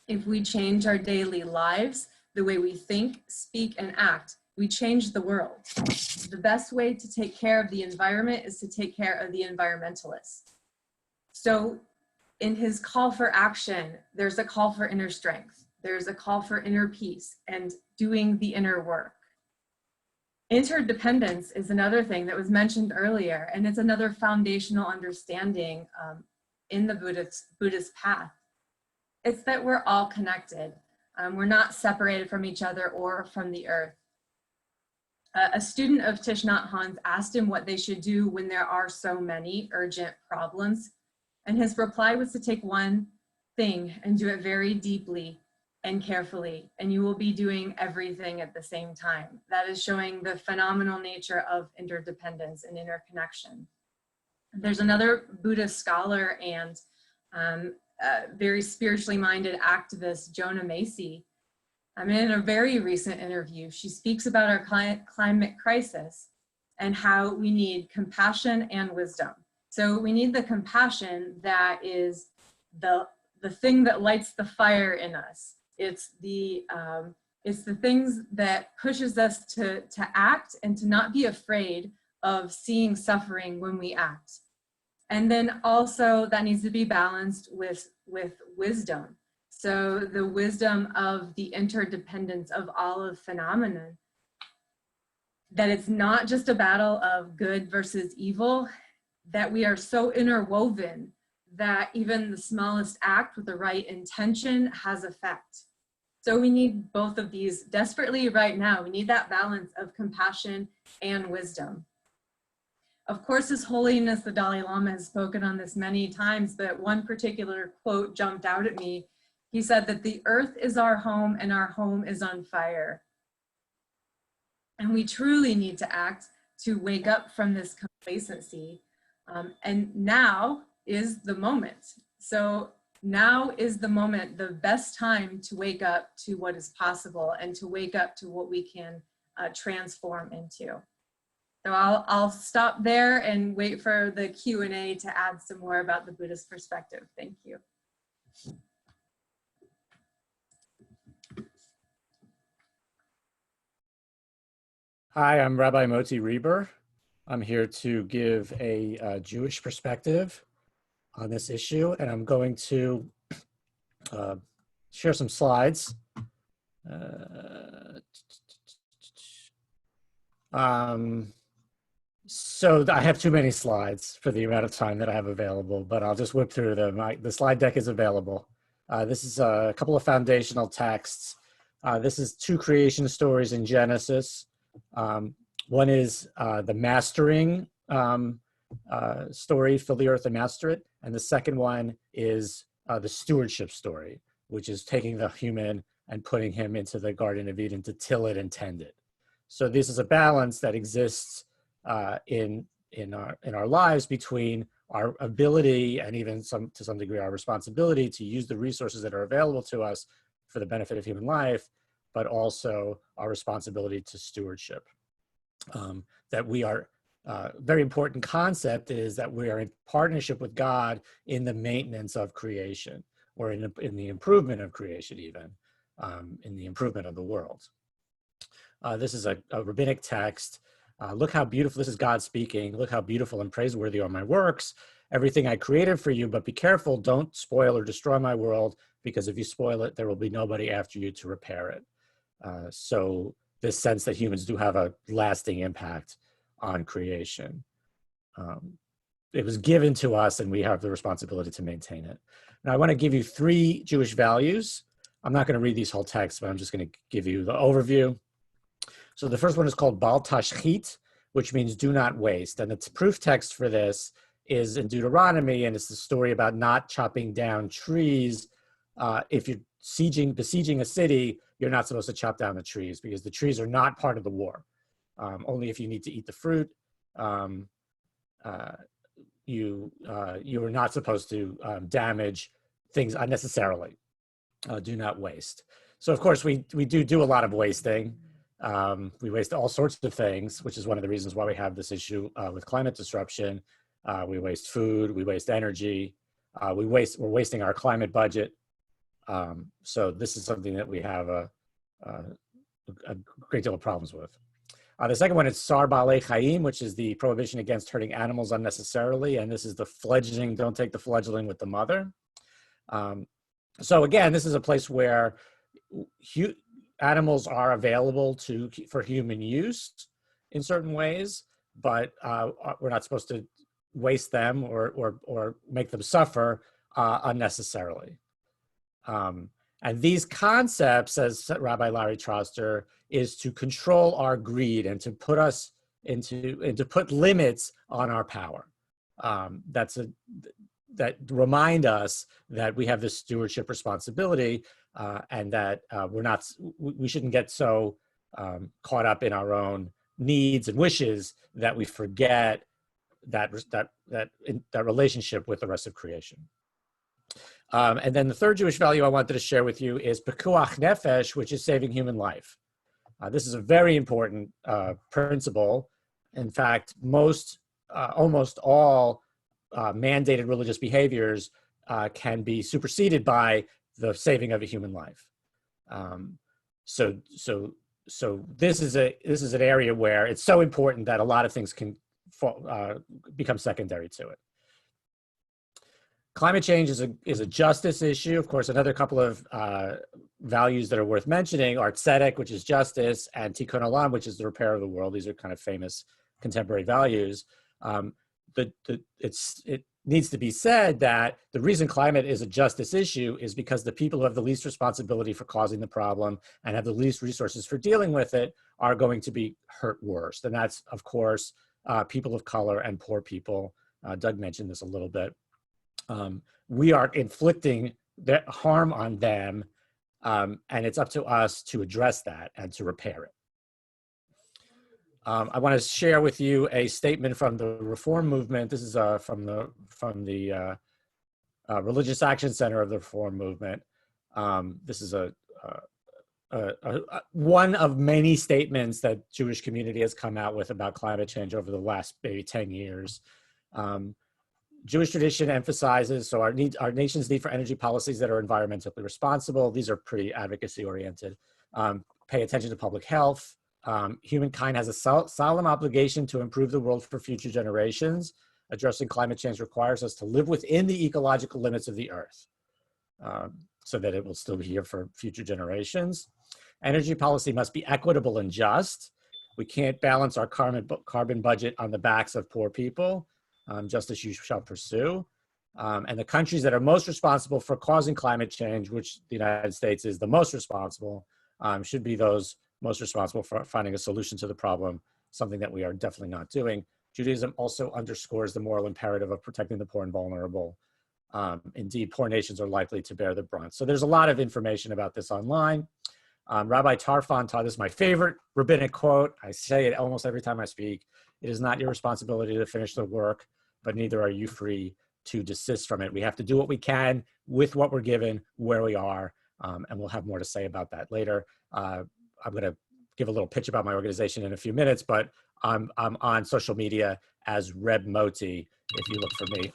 If we change our daily lives, the way we think, speak, and act, we change the world. The best way to take care of the environment is to take care of the environmentalists. So in his call for action, there's a call for inner strength. There's a call for inner peace and doing the inner work. Interdependence is another thing that was mentioned earlier, and it's another foundational understanding in the Buddhist path. It's that we're all connected. We're not separated from each other or from the earth. A student of Thich Nhat Hanh's asked him what they should do when there are so many urgent problems. And his reply was to take one thing and do it very deeply and carefully, and you will be doing everything at the same time. That is showing the phenomenal nature of interdependence and interconnection. There's another Buddhist scholar and very spiritually minded activist, Jonah Macy. In a very recent interview, she speaks about our climate crisis and how we need compassion and wisdom. So we need the compassion that is the thing that lights the fire in us. It's the things that pushes us to act and to not be afraid of seeing suffering when we act. And then also that needs to be balanced with wisdom. So the wisdom of the interdependence of all of phenomenon, that it's not just a battle of good versus evil, that we are so interwoven that even the smallest act with the right intention has effect. So we need both of these desperately right now. We need that balance of compassion and wisdom. Of course, His Holiness the Dalai Lama has spoken on this many times, but one particular quote jumped out at me. He said that the earth is our home and our home is on fire. And we truly need to act to wake up from this complacency. And now is the moment. So now is the moment, the best time to wake up to what is possible and to wake up to what we can transform into. So I'll stop there and wait for the Q&A to add some more about the Buddhist perspective. Thank you. Hi, I'm Rabbi Moti Reber. I'm here to give a Jewish perspective on this issue, and I'm going to share some slides. So I have too many slides for the amount of time that I have available, but I'll just whip through them. The slide deck is available. This is a couple of foundational texts. This is 2 creation stories in Genesis. One is the mastering story, fill the earth and master it. And the second one is the stewardship story, which is taking the human and putting him into the Garden of Eden to till it and tend it. So this is a balance that exists in our lives between our ability and even to some degree our responsibility to use the resources that are available to us for the benefit of human life, but also our responsibility to stewardship. That we are, very important concept is that we are in partnership with God in the maintenance of creation, or in the improvement of creation even, in the improvement of the world. This is a rabbinic text. Look how beautiful, this is God speaking, look how beautiful and praiseworthy are my works, everything I created for you, but be careful, don't spoil or destroy my world, because if you spoil it, there will be nobody after you to repair it. So this sense that humans do have a lasting impact on creation. It was given to us and we have the responsibility to maintain it. Now I want to give you 3 Jewish values. I'm not going to read these whole texts, but I'm just going to give you the overview. So the first one is called Bal Tashchit, which means do not waste. And the proof text for this is in Deuteronomy, and it's the story about not chopping down trees. If you're besieging a city, you're not supposed to chop down the trees because the trees are not part of the war. Only if you need to eat the fruit, you are not supposed to damage things unnecessarily. Do not waste. So of course we do a lot of wasting. We waste all sorts of things, which is one of the reasons why we have this issue with climate disruption. We waste food, we waste energy, we're wasting our climate budget. So this is something that we have a great deal of problems with. The second one is Tsar Baalei Chaim, which is the prohibition against hurting animals unnecessarily. And this is the fledgling, don't take the fledgling with the mother. So again, this is a place where animals are available for human use in certain ways, but we're not supposed to waste them or make them suffer unnecessarily. And these concepts, says Rabbi Larry Troster, is to control our greed and to put us to put limits on our power. That remind us that we have this stewardship responsibility, and that we shouldn't get so caught up in our own needs and wishes that we forget that relationship with the rest of creation. And then the third Jewish value I wanted to share with you is pekuach nefesh, which is saving human life. This is a very important principle. In fact, almost all mandated religious behaviors can be superseded by the saving of a human life. So this is an area where it's so important that a lot of things can become secondary to it. Climate change is a justice issue. Of course, another couple of values that are worth mentioning are tzedek, which is justice, and tikkun olam, which is the repair of the world. These are kind of famous contemporary values. It needs to be said that the reason climate is a justice issue is because the people who have the least responsibility for causing the problem and have the least resources for dealing with it are going to be hurt worst. And that's, of course, people of color and poor people. Doug mentioned this a little bit. We are inflicting harm on them, and it's up to us to address that and to repair it. I want to share with you a statement from the Reform Movement. This is from the Religious Action Center of the Reform Movement. This is one of many statements that Jewish community has come out with about climate change over the last maybe 10 years. Jewish tradition emphasizes, so our nation's need for energy policies that are environmentally responsible. These are pretty advocacy oriented. Pay attention to public health. Humankind has a solemn obligation to improve the world for future generations. Addressing climate change requires us to live within the ecological limits of the earth, so that it will still be here for future generations. Energy policy must be equitable and just. We can't balance our carbon budget on the backs of poor people. Justice you shall pursue. And the countries that are most responsible for causing climate change, which the United States is the most responsible, should be those most responsible for finding a solution to the problem, something that we are definitely not doing. Judaism also underscores the moral imperative of protecting the poor and vulnerable. Indeed, poor nations are likely to bear the brunt. So there's a lot of information about this online. Rabbi Tarfon taught us my favorite rabbinic quote. I say it almost every time I speak. It is not your responsibility to finish the work, but neither are you free to desist from it. We have to do what we can with what we're given, where we are, and we'll have more to say about that later. I'm going to give a little pitch about my organization in a few minutes, but I'm on social media as Reb Moti. If you look for me,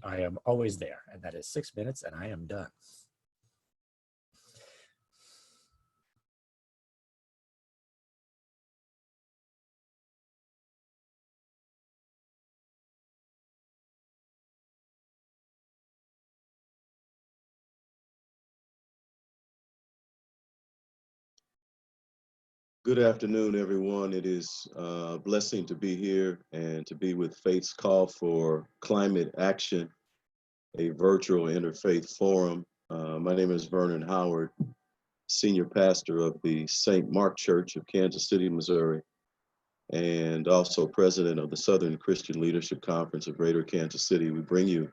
I am always there. And that is 6 minutes and I am done. Good afternoon, everyone. It is a blessing to be here and to be with Faith's Call for Climate Action, a virtual interfaith forum. My name is Vernon Howard, senior pastor of the St. Mark Church of Kansas City, Missouri, and also president of the Southern Christian Leadership Conference of Greater Kansas City. We bring you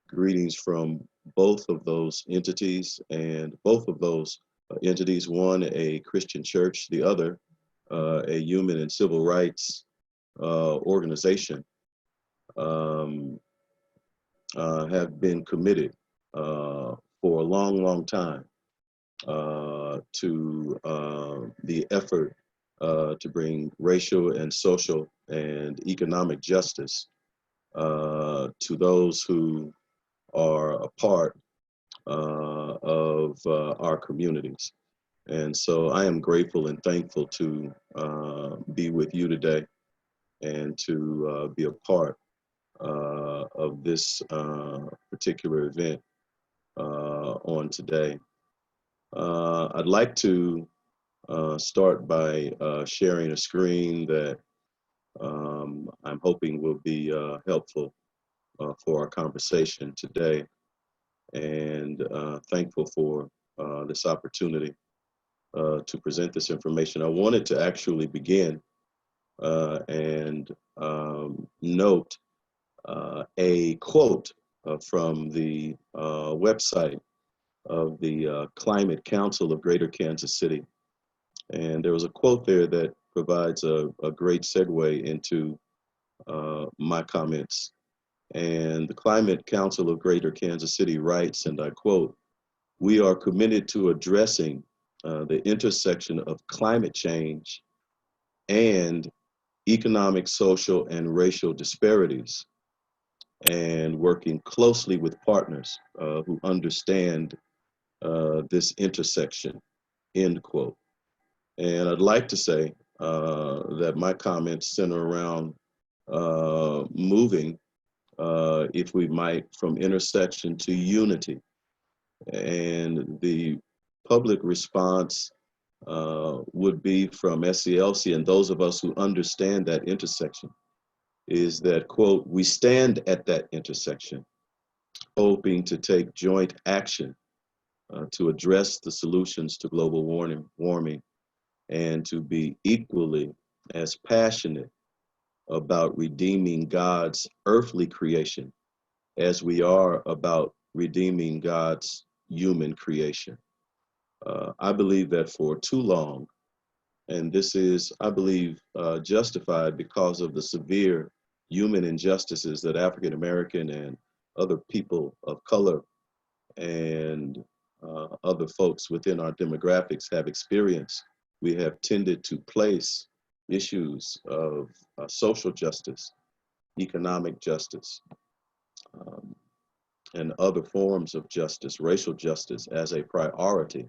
greetings from both of those entities, and both of those entities, one a Christian church, the other a human and civil rights organization, have been committed for a long, long time to the effort to bring racial and social and economic justice to those who are a part of our communities. And so I am grateful and thankful to be with you today and to be a part of this particular event on today. I'd like to start by sharing a screen that I'm hoping will be helpful for our conversation today, and thankful for this opportunity to present this information. I wanted to actually begin and note a quote from the website of the Climate Council of Greater Kansas City. And there was a quote there that provides a great segue into my comments. And the Climate Council of Greater Kansas City writes, and I quote, "We are committed to addressing the intersection of climate change and economic, social, and racial disparities, and working closely with partners who understand this intersection," end quote. And I'd like to say that my comments center around moving, if we might, from intersection to unity. And the public response would be from SCLC and those of us who understand that intersection is that, quote, "We stand at that intersection, hoping to take joint action to address the solutions to global warming and to be equally as passionate about redeeming God's earthly creation as we are about redeeming God's human creation." I believe that for too long, and this is, I believe, justified because of the severe human injustices that African American and other people of color and other folks within our demographics have experienced, we have tended to place issues of social justice, economic justice, and other forms of justice, racial justice, as a priority.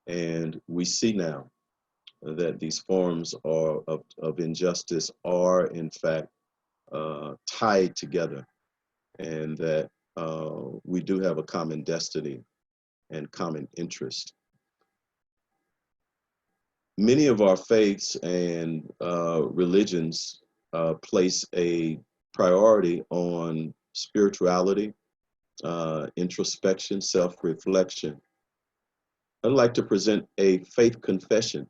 And we see now that these forms of injustice are, in fact, tied together, and that we do have a common destiny and common interest. Many of our faiths and religions place a priority on spirituality, introspection, self-reflection. I'd like to present a faith confession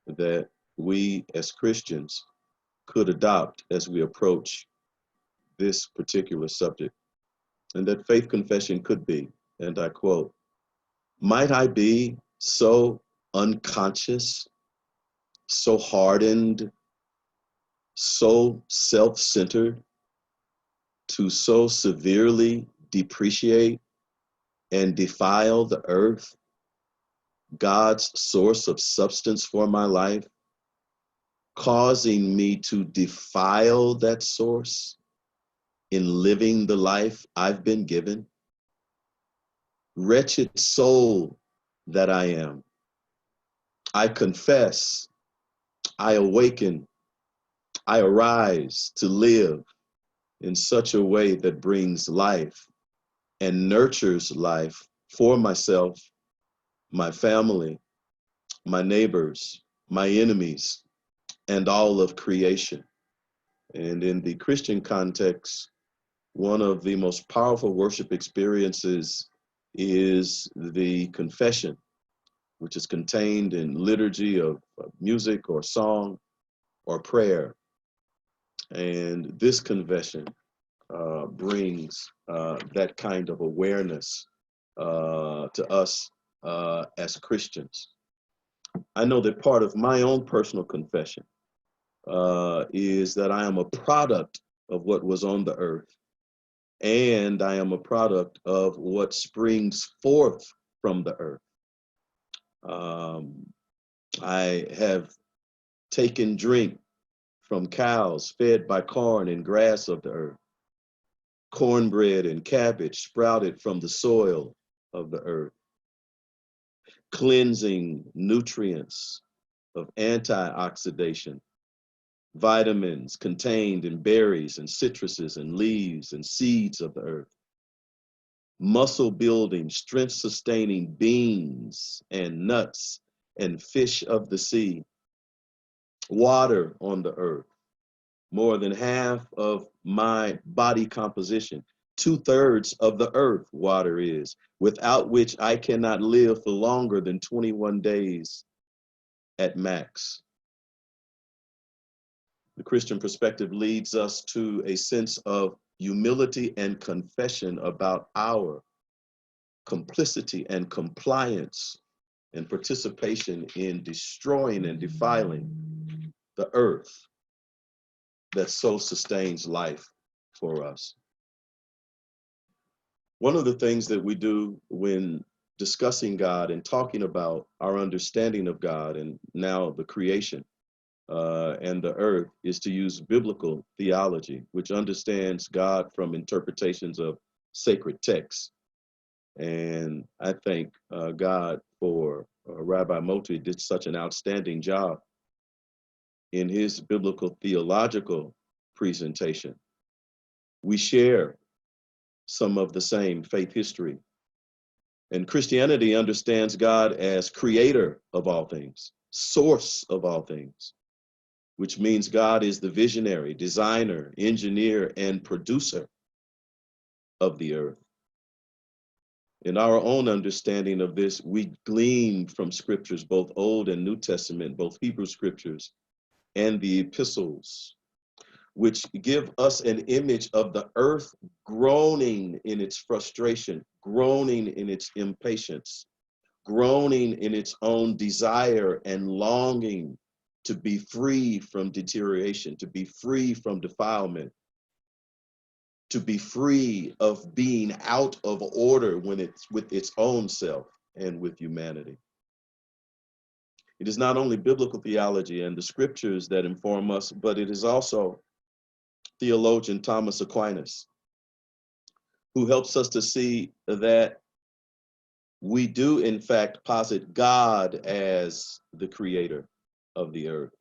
that we as Christians could adopt as we approach this particular subject. And that faith confession could be, and I quote, "Might I be so unconscious, so hardened, so self-centered, to so severely depreciate and defile the earth, God's source of substance for my life, causing me to defile that source in living the life I've been given? Wretched soul that I am, I confess, I awaken, I arise to live in such a way that brings life and nurtures life for myself, my family, my neighbors, my enemies, and all of creation." And in the Christian context, one of the most powerful worship experiences is the confession, which is contained in liturgy of music or song or prayer. And this confession brings that kind of awareness to us as Christians. I know that part of my own personal confession is that I am a product of what was on the earth, and I am a product of what springs forth from the earth. I have taken drink from cows fed by corn and grass of the earth. Cornbread and cabbage sprouted from the soil of the earth. Cleansing nutrients of antioxidation, vitamins contained in berries and citruses and leaves and seeds of the earth. Muscle building, strength sustaining beans and nuts and fish of the sea. Water on the earth. More than half of my body composition. 2/3 of the earth water is, without which I cannot live for longer than 21 days at max. The Christian perspective leads us to a sense of humility and confession about our complicity and compliance and participation in destroying and defiling the earth that so sustains life for us. One of the things that we do when discussing God and talking about our understanding of God and now the creation and the earth is to use biblical theology, which understands God from interpretations of sacred texts. And I thank God for Rabbi Moti did such an outstanding job in his biblical theological presentation. We share some of the same faith history. And Christianity understands God as creator of all things, source of all things, which means God is the visionary, designer, engineer, and producer of the earth. In our own understanding of this, we glean from scriptures, both Old and New Testament, both Hebrew scriptures and the epistles, which give us an image of the earth groaning in its frustration, groaning in its impatience, groaning in its own desire and longing to be free from deterioration, to be free from defilement, to be free of being out of order when it's with its own self and with humanity. It is not only biblical theology and the scriptures that inform us, but it is also theologian Thomas Aquinas, who helps us to see that we do in fact posit God as the creator of the earth,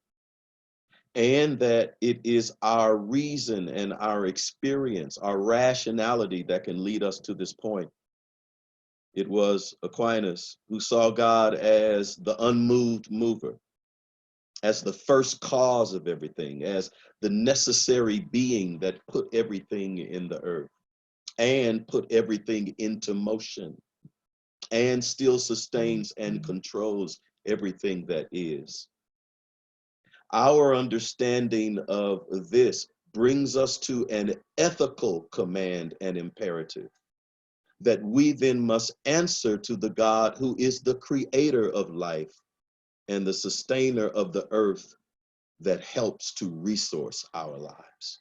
and that it is our reason and our experience, our rationality that can lead us to this point. It was Aquinas who saw God as the unmoved mover, as the first cause of everything, as the necessary being that put everything in the earth and put everything into motion and still sustains and controls everything that is. Our understanding of this brings us to an ethical command and imperative that we then must answer to the God who is the creator of life and the sustainer of the earth that helps to resource our lives.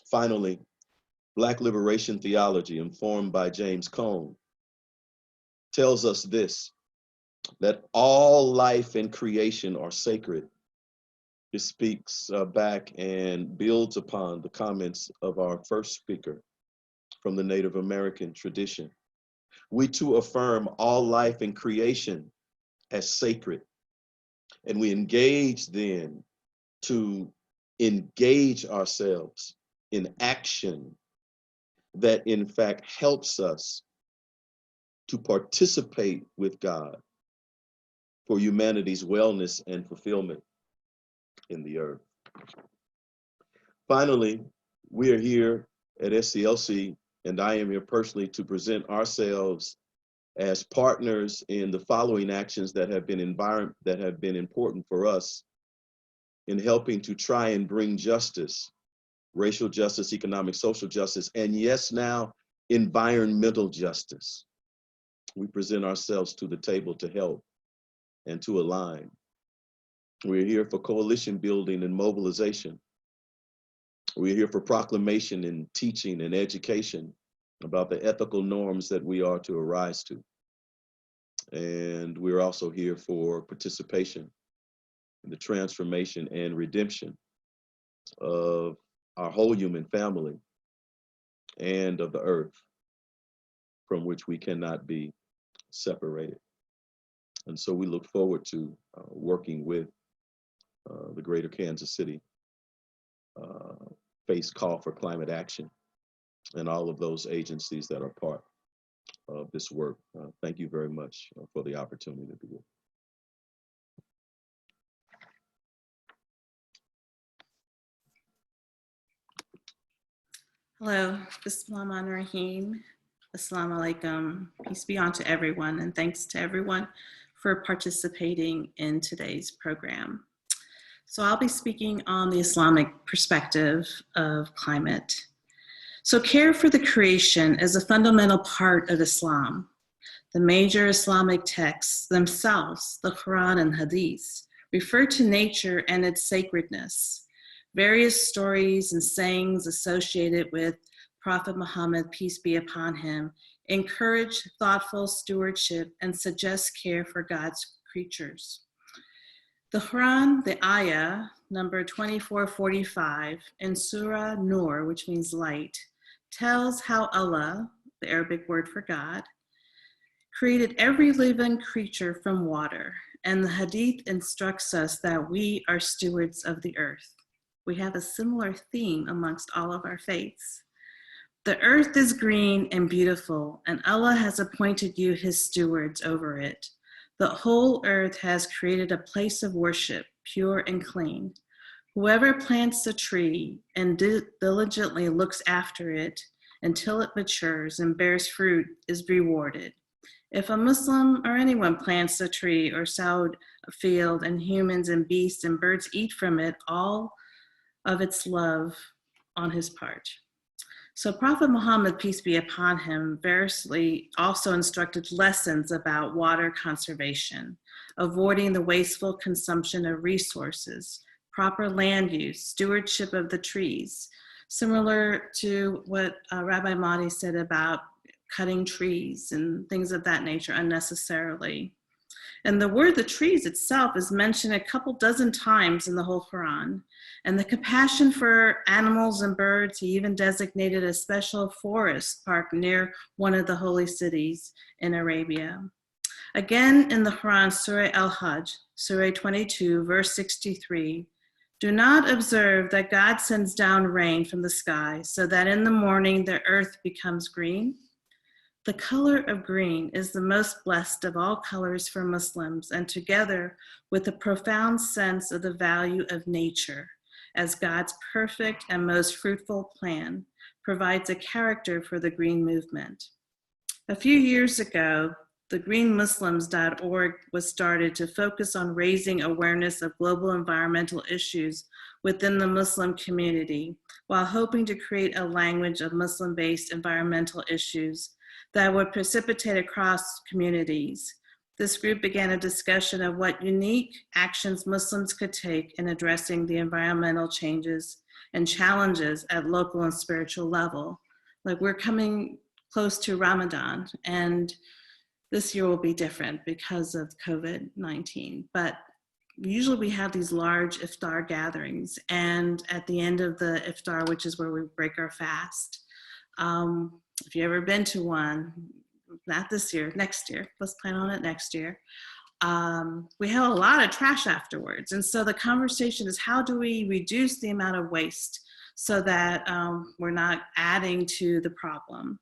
Finally, Black liberation theology, informed by James Cone, tells us this, that all life and creation are sacred. It speaks back and builds upon the comments of our first speaker from the Native American tradition. We too affirm all life and creation as sacred, and we engage then to engage ourselves in action that in fact helps us to participate with God for humanity's wellness and fulfillment in the earth. Finally, we are here at SCLC, and I am here personally to present ourselves as partners in the following actions that have been important for us in helping to try and bring justice, racial justice, economic, social justice, and yes, now environmental justice. We present ourselves to the table to help and to align. We're here for coalition building and mobilization. We're here for proclamation and teaching and education about the ethical norms that we are to arise to. And we're also here for participation in the transformation and redemption of our whole human family and of the earth, from which we cannot be separated. And so we look forward to working with the Greater Kansas City Faith's Call for Climate Action and all of those agencies that are part of this work. Thank you very much for the opportunity to be here. Hello, Bismillah Rahim. Assalamu alaikum. Peace be on to everyone, and thanks to everyone for participating in today's program. So I'll be speaking on the Islamic perspective of climate. So care for the creation is a fundamental part of Islam. The major Islamic texts themselves, the Quran and Hadith, refer to nature and its sacredness. Various stories and sayings associated with Prophet Muhammad, peace be upon him, encourage thoughtful stewardship and suggest care for God's creatures. The Quran, the ayah, number 2445, in Surah Nur, which means light, tells how Allah, the Arabic word for God, created every living creature from water, and the Hadith instructs us that we are stewards of the earth. We have a similar theme amongst all of our faiths. The earth is green and beautiful, and Allah has appointed you his stewards over it. The whole earth has created a place of worship, pure and clean. Whoever plants a tree and diligently looks after it until it matures and bears fruit is rewarded. If a Muslim or anyone plants a tree or sowed a field and humans and beasts and birds eat from it, all of its love on his part. So Prophet Muhammad, peace be upon him, variously also instructed lessons about water conservation, avoiding the wasteful consumption of resources, proper land use, stewardship of the trees, similar to what Rabbi Mahdi said about cutting trees and things of that nature unnecessarily. And the word the trees itself is mentioned a couple dozen times in the whole Quran. And the compassion for animals and birds, he even designated a special forest park near one of the holy cities in Arabia. Again in the Quran, Surah Al-Hajj, Surah 22, verse 63, do not observe that God sends down rain from the sky so that in the morning the earth becomes green? The color of green is the most blessed of all colors for Muslims, and together with a profound sense of the value of nature as God's perfect and most fruitful plan, provides a character for the green movement. A few years ago, the greenmuslims.org was started to focus on raising awareness of global environmental issues within the Muslim community, while hoping to create a language of Muslim-based environmental issues that would precipitate across communities. This group began a discussion of what unique actions Muslims could take in addressing the environmental changes and challenges at local and spiritual level. Like, we're coming close to Ramadan, and this year will be different because of COVID-19, but usually we have these large iftar gatherings, and at the end of the iftar, which is where we break our fast, if you've ever been to one, not this year, next year, let's plan on it next year, we have a lot of trash afterwards. And so the conversation is, how do we reduce the amount of waste so that we're not adding to the problem?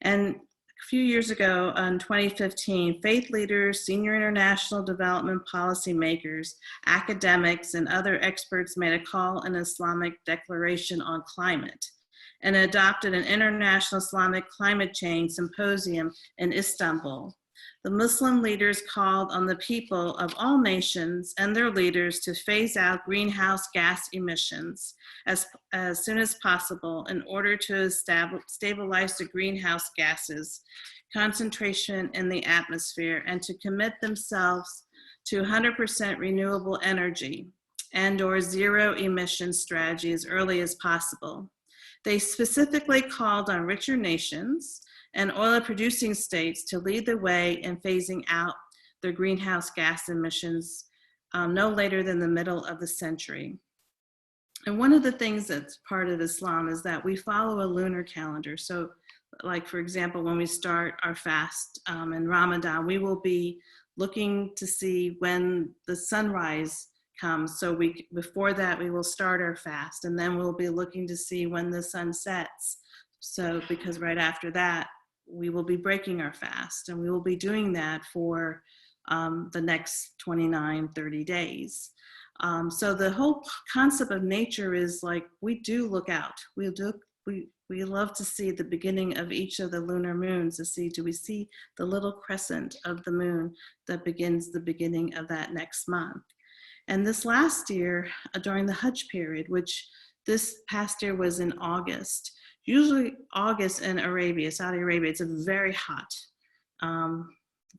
And a few years ago, in 2015, faith leaders, senior international development policymakers, academics, and other experts made a call in Islamic declaration on climate and adopted an international Islamic climate change symposium in Istanbul. The Muslim leaders called on the people of all nations and their leaders to phase out greenhouse gas emissions as soon as possible in order to stabilize the greenhouse gases concentration in the atmosphere, and to commit themselves to 100% renewable energy and/or zero emission strategy as early as possible. They specifically called on richer nations and oil-producing states to lead the way in phasing out their greenhouse gas emissions no later than the middle of the century. And one of the things that's part of Islam is that we follow a lunar calendar. So like, for example, when we start our fast in Ramadan, we will be looking to see when the sunrise comes. So before that, we will start our fast, and then we'll be looking to see when the sun sets. So because right after that, we will be breaking our fast, and we will be doing that for the next 29, 30 days. So the whole concept of nature is like, we do look out. We love to see the beginning of each of the lunar moons to see, do we see the little crescent of the moon that begins the beginning of that next month. And this last year, during the Hajj period, which this past year was in August, usually August in Arabia, Saudi Arabia, it's a very hot,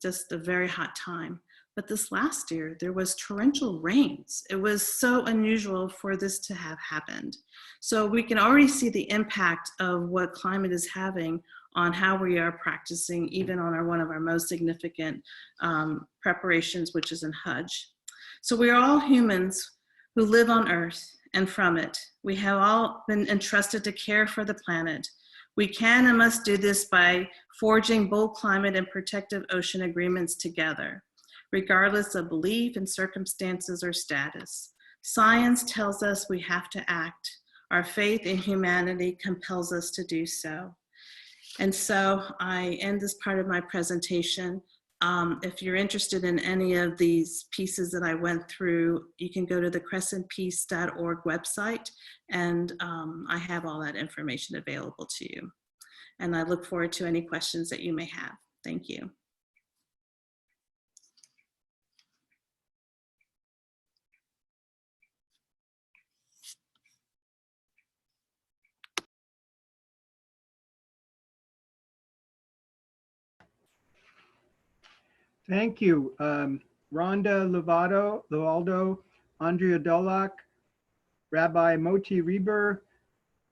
just a very hot time. But this last year, there was torrential rains. It was so unusual for this to have happened. So we can already see the impact of what climate is having on how we are practicing, even on one of our most significant preparations, which is in Hajj. So we are all humans who live on Earth and from it. We have all been entrusted to care for the planet. We can and must do this by forging bold climate and protective ocean agreements together, regardless of belief and circumstances or status. Science tells us we have to act. Our faith in humanity compels us to do so. And so I end this part of my presentation. If you're interested in any of these pieces that I went through, you can go to the crescentpeace.org website, and I have all that information available to you. And I look forward to any questions that you may have. Thank you. Thank you. Rhonda Lovaldo, Andrea Dulac, Rabbi Moti Reber,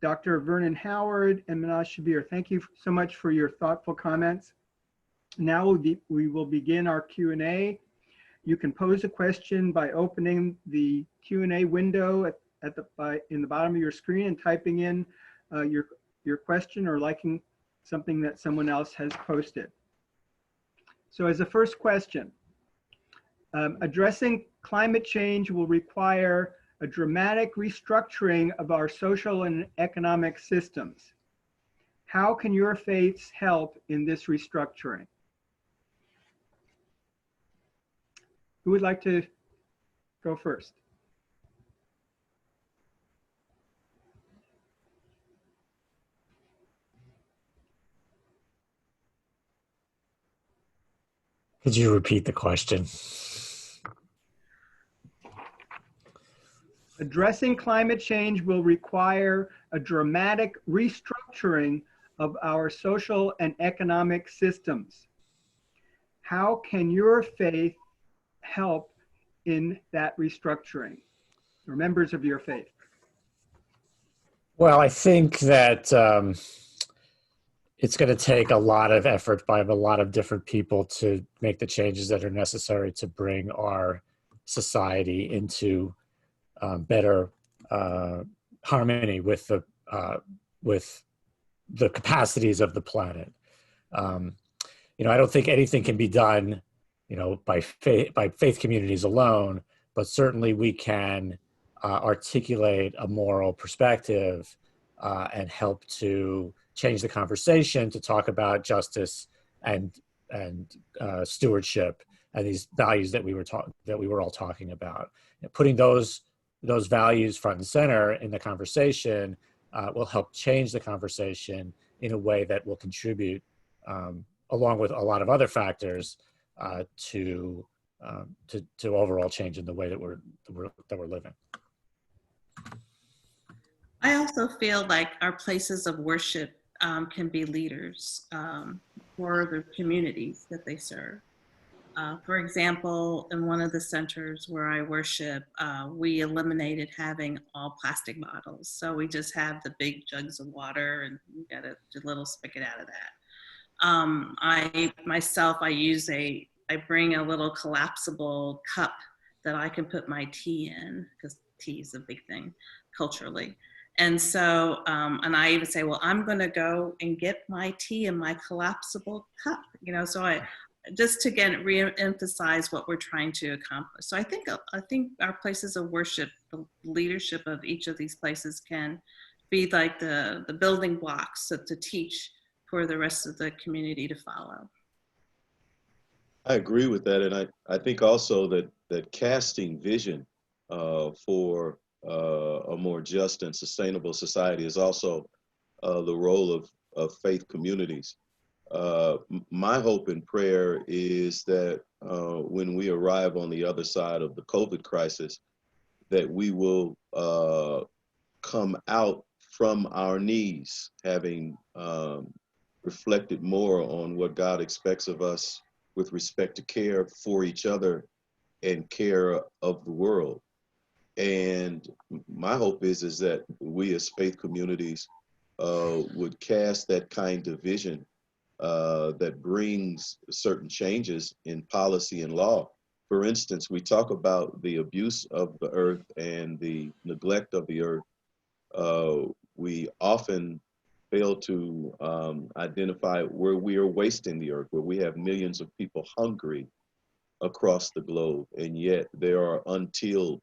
Dr. Vernon Howard, and Manaz Shabir. Thank you so much for your thoughtful comments. Now we will begin our Q&A. You can pose a question by opening the Q&A window in the bottom of your screen and typing in your question or liking something that someone else has posted. So as a first question, addressing climate change will require a dramatic restructuring of our social and economic systems. How can your faiths help in this restructuring? Who would like to go first? Could you repeat the question? Addressing climate change will require a dramatic restructuring of our social and economic systems. How can your faith help in that restructuring, or members of your faith? Well, I think that it's going to take a lot of effort by a lot of different people to make the changes that are necessary to bring our society into better harmony with the capacities of the planet. You know, I don't think anything can be done, you know, by faith communities alone, but certainly we can articulate a moral perspective and help to change the conversation to talk about justice and stewardship and these values that we were all talking about. And putting those values front and center in the conversation will help change the conversation in a way that will contribute, along with a lot of other factors, to overall change in the way that we're living. I also feel like our places of worship can be leaders for the communities that they serve. For example, in one of the centers where I worship, we eliminated having all plastic bottles. So we just have the big jugs of water, and you got a little spigot out of that. I bring a little collapsible cup that I can put my tea in, because tea is a big thing. culturally. And so, and I even say, well, I'm going to go and get my tea in my collapsible cup, so I, just to again re-emphasize what we're trying to accomplish. So I think our places of worship, the leadership of each of these places can be like the building blocks to teach for the rest of the community to follow. I agree with that, and I think also that casting vision for a more just and sustainable society is also the role of faith communities. My hope and prayer is that when we arrive on the other side of the COVID crisis, that we will come out from our knees, having reflected more on what God expects of us with respect to care for each other and care of the world. And my hope is that we as faith communities would cast that kind of vision that brings certain changes in policy and law. For instance, we talk about the abuse of the earth and the neglect of the earth. We often fail to identify where we are wasting the earth, where we have millions of people hungry across the globe, and yet there are untilled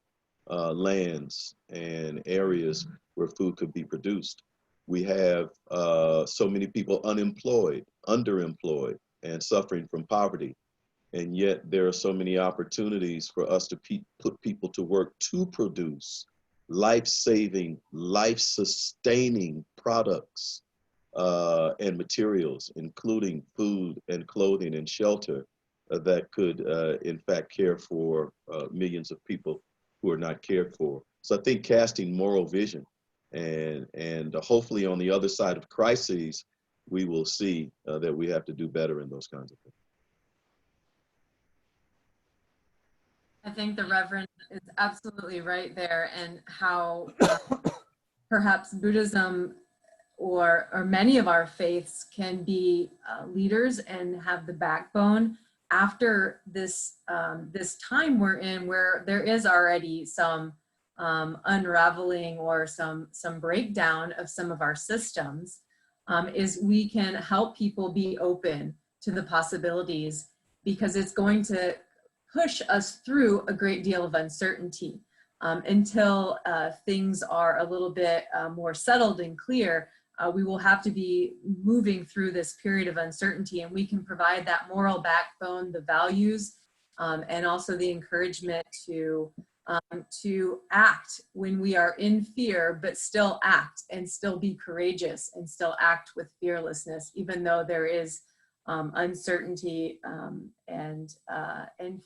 lands and areas where food could be produced. We have so many people unemployed, underemployed, and suffering from poverty. And yet there are so many opportunities for us to put people to work to produce life-saving, life-sustaining products and materials, including food and clothing and shelter that could, in fact, care for millions of people who are not cared for. So I think casting moral vision and hopefully on the other side of crises, we will see that we have to do better in those kinds of things. I think the Reverend is absolutely right there, and how perhaps Buddhism or many of our faiths can be leaders and have the backbone after this this time we're in, where there is already some unraveling or some breakdown of some of our systems, is we can help people be open to the possibilities, because it's going to push us through a great deal of uncertainty until things are a little bit more settled and clear. We will have to be moving through this period of uncertainty, and we can provide that moral backbone, the values, and also the encouragement to act when we are in fear, but still act and still be courageous and still act with fearlessness, even though there is uncertainty and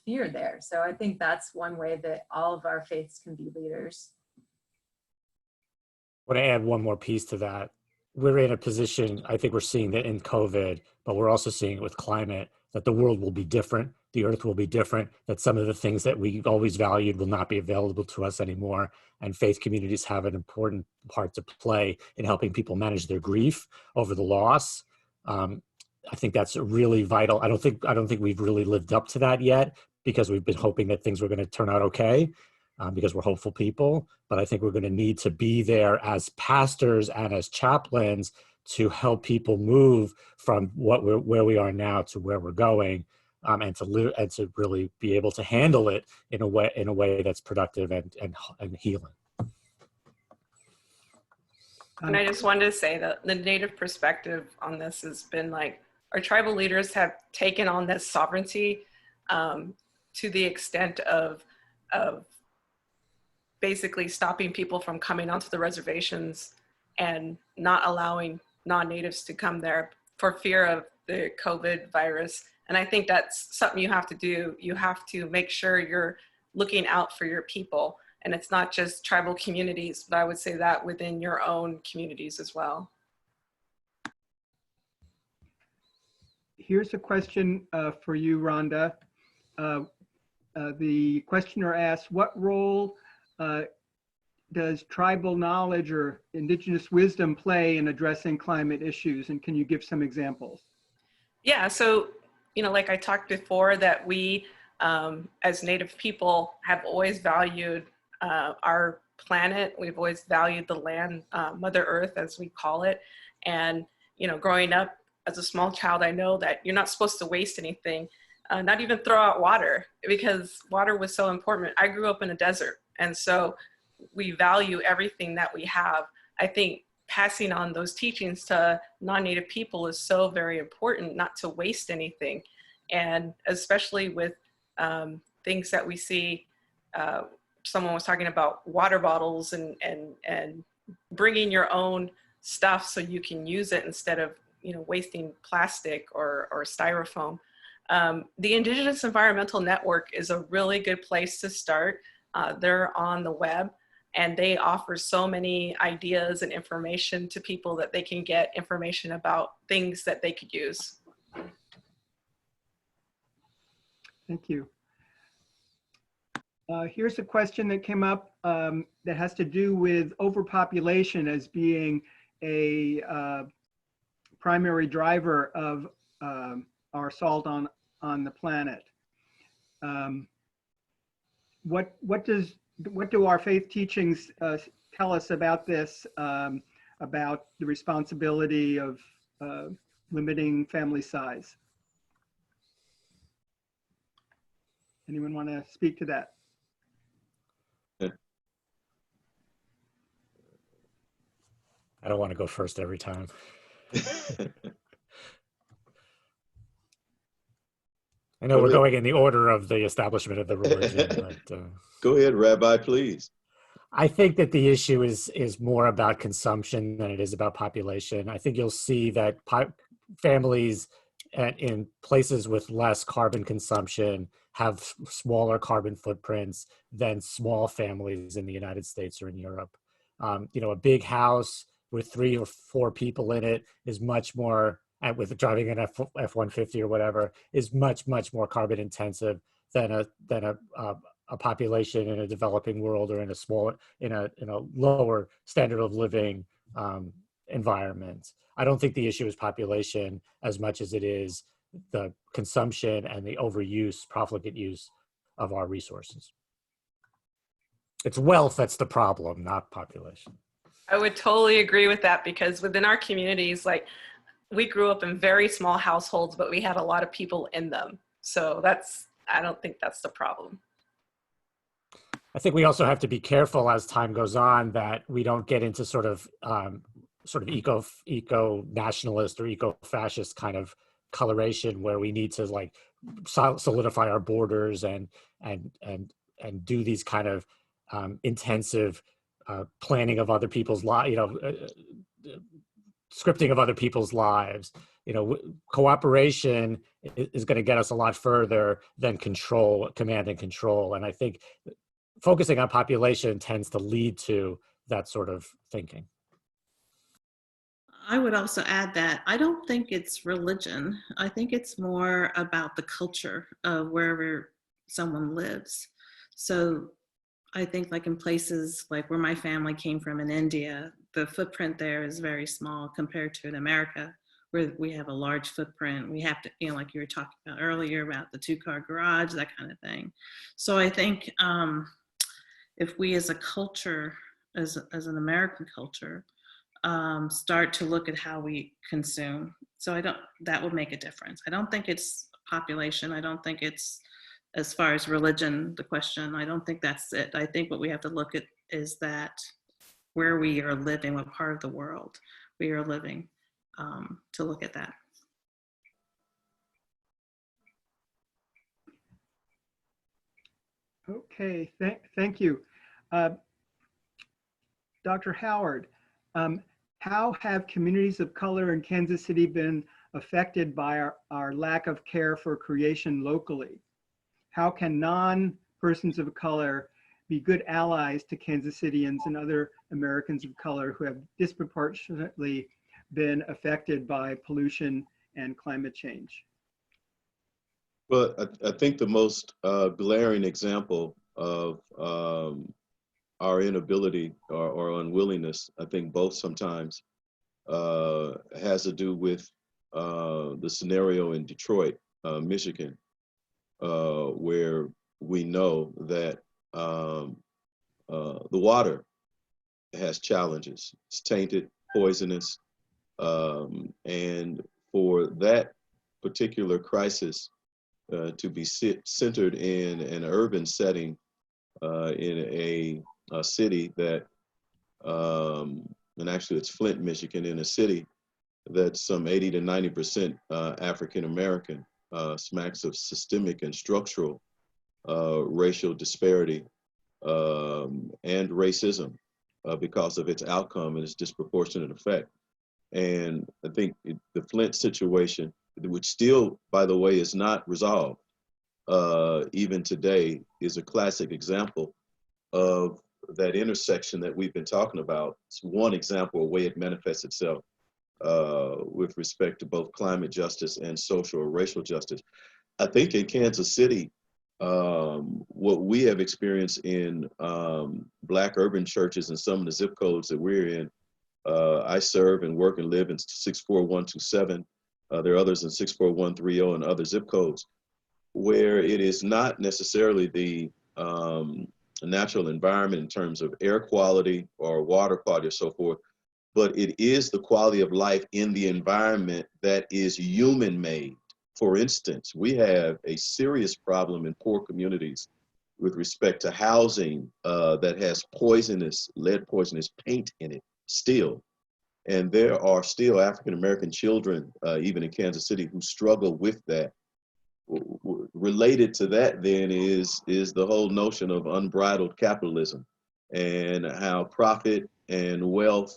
fear there. So I think that's one way that all of our faiths can be leaders. I want to add one more piece to that. We're in a position, I think we're seeing that in COVID, but we're also seeing it with climate, that the world will be different, the earth will be different, that some of the things that we always valued will not be available to us anymore. And faith communities have an important part to play in helping people manage their grief over the loss. I think that's really vital. I don't think we've really lived up to that yet, because we've been hoping that things were going to turn out okay, because we're hopeful people. But I think we're going to need to be there as pastors and as chaplains to help people move from where we are now to where we're going, and to really be able to handle it in a way that's productive and healing. And I just wanted to say that the Native perspective on this has been like, our tribal leaders have taken on this sovereignty to the extent of basically stopping people from coming onto the reservations and not allowing non-natives to come there for fear of the COVID virus. And I think that's something you have to do. You have to make sure you're looking out for your people. And it's not just tribal communities, but I would say that within your own communities as well. Here's a question for you, Rhonda. The questioner asks, what role does tribal knowledge or indigenous wisdom play in addressing climate issues? And can you give some examples? Yeah, so, like I talked before, that we as Native people have always valued our planet. We've always valued the land, Mother Earth, as we call it. And, you know, growing up as a small child, I know that you're not supposed to waste anything, not even throw out water, because water was so important. I grew up in a desert, and so we value everything that we have. I think passing on those teachings to non-Native people is so very important, not to waste anything. And especially with things that we see, someone was talking about water bottles and bringing your own stuff so you can use it instead of, you know, wasting plastic or styrofoam. The Indigenous Environmental Network is a really good place to start. They're on the web, and they offer so many ideas and information to people that they can get information about things that they could use. Thank you. Here's a question that came up that has to do with overpopulation as being a primary driver of our assault on the planet. What do our faith teachings tell us about this, about the responsibility of limiting family size? Anyone want to speak to that? I don't want to go first every time. I know we're going in the order of the establishment of the religion, but go ahead, Rabbi, please. I think that the issue is more about consumption than it is about population. I think you'll see that families in places with less carbon consumption have smaller carbon footprints than small families in the United States or in Europe. You know, a big house with 3 or 4 people in it is much more, and with driving an F-150 or whatever, is much more carbon intensive than a population in a developing world or in a lower standard of living environment. I don't think the issue is population as much as it is the consumption and the overuse, profligate use of our resources. It's wealth that's the problem, not population. I would totally agree with that, because within our communities, like, we grew up in very small households, but we had a lot of people in them. So I don't think that's the problem. I think we also have to be careful as time goes on that we don't get into sort of eco-nationalist or eco-fascist kind of coloration where we need to like solidify our borders and do these kind of intensive planning of other people's lives, scripting of other people's lives. Cooperation is going to get us a lot further than command and control. And I think focusing on population tends to lead to that sort of thinking. I would also add that I don't think it's religion. I think it's more about the culture of wherever someone lives. So I think like in places like where my family came from in India, the footprint there is very small compared to in America, where we have a large footprint. We have to, like you were talking about earlier about the 2-car garage, that kind of thing. So I think if we as a culture, as an American culture, start to look at how we consume. So that would make a difference. I don't think it's population. I don't think it's, as far as religion, the question, I don't think that's it. I think what we have to look at is that where we are living, what part of the world we are living, to look at that. Okay, thank you. Dr. Howard, how have communities of color in Kansas City been affected by our lack of care for creation locally? How can non-persons of color be good allies to Kansas Cityans and other Americans of color who have disproportionately been affected by pollution and climate change? Well, I think the most glaring example of our inability or unwillingness, I think both sometimes, has to do with the scenario in Detroit, Michigan, where we know that the water has challenges. It's tainted, poisonous, and for that particular crisis to be centered in an urban setting in a city that, and actually it's Flint, Michigan, in a city that's some 80 to 90% African American, smacks of systemic and structural racial disparity and racism because of its outcome and its disproportionate effect. And I think the Flint situation, which still, by the way, is not resolved even today, is a classic example of that intersection that we've been talking about. It's one example of the way it manifests itself with respect to both climate justice and social or racial justice. I think in Kansas City, what we have experienced in Black urban churches and some of the zip codes that we're in, I serve and work and live in 64127. There are others in 64130 and other zip codes, where it is not necessarily the natural environment in terms of air quality or water quality or so forth, but it is the quality of life in the environment that is human made. For instance, we have a serious problem in poor communities with respect to housing that has lead poisonous paint in it still. And there are still African-American children, even in Kansas City, who struggle with that. Related to that then is the whole notion of unbridled capitalism and how profit and wealth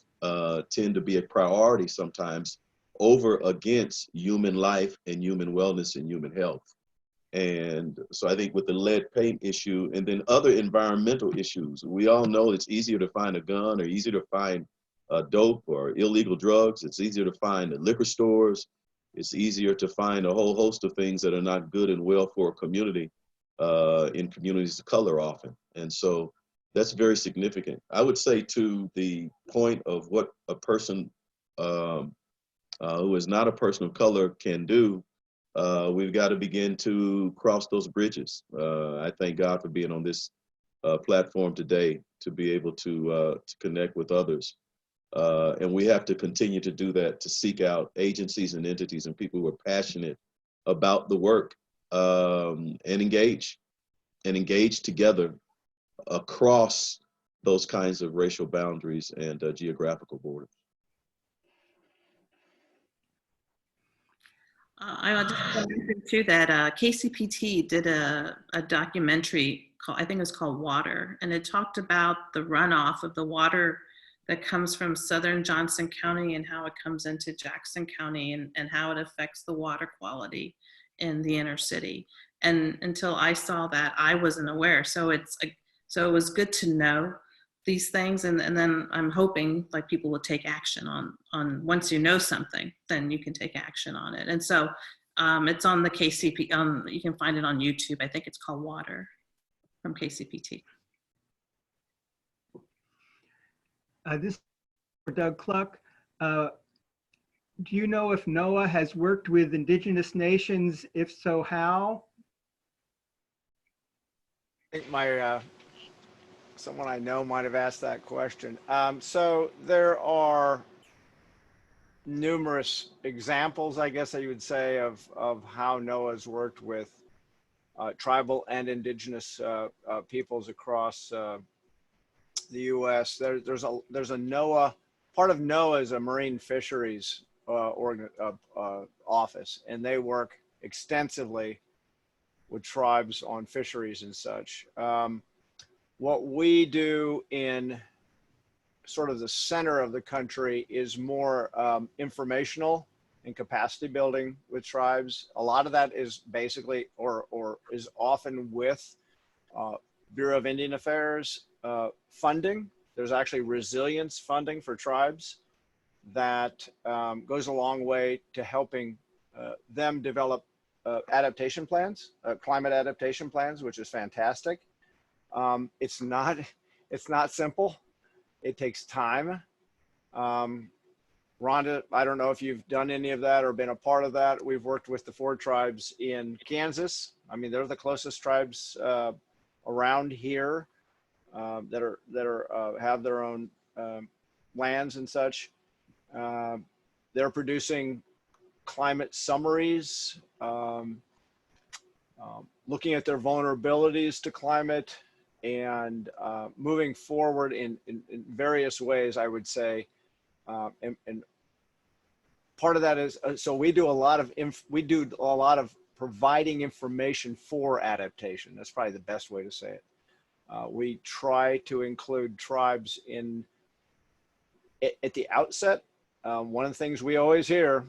tend to be a priority sometimes over against human life and human wellness and human health. And so I think with the lead paint issue and then other environmental issues, we all know it's easier to find a gun or easier to find dope or illegal drugs. It's easier to find at liquor stores. It's easier to find a whole host of things that are not good and well for a community in communities of color often. And so that's very significant. I would say to the point of what a person who is not a person of color can do, we've got to begin to cross those bridges. I thank God for being on this platform today to be able to connect with others. And we have to continue to do that, to seek out agencies and entities and people who are passionate about the work and engage together across those kinds of racial boundaries and geographical borders. I just want to mention too that KCPT did a documentary called, I think it was called Water, and it talked about the runoff of the water that comes from southern Johnson County and how it comes into Jackson County and how it affects the water quality in the inner city. And until I saw that, I wasn't aware. So it was good to know these things, and then I'm hoping like people will take action on once you know something, then you can take action on it. And so it's on the KCP, you can find it on YouTube. I think it's called Water from KCPT. This is for Doug Cluck. Do you know if NOAA has worked with indigenous nations? If so, how? I think someone I know might have asked that question. So there are numerous examples, I guess you would say, of how NOAA's worked with tribal and indigenous peoples across the U.S. There's a NOAA, part of NOAA is a marine fisheries office, and they work extensively with tribes on fisheries and such. What we do in sort of the center of the country is more informational and capacity building with tribes. A lot of that is basically or is often with Bureau of Indian Affairs funding. There's actually resilience funding for tribes that goes a long way to helping them develop adaptation plans, climate adaptation plans, which is fantastic. It's not simple. It takes time. Rhonda, I don't know if you've done any of that or been a part of that. We've worked with the 4 tribes in Kansas. I mean, they're the closest tribes around here that have their own lands and such. They're producing climate summaries, looking at their vulnerabilities to climate, and moving forward in various ways, I would say. And part of that is, so we do a lot of providing information for adaptation. That's probably the best way to say it. We try to include tribes at the outset. One of the things we always hear,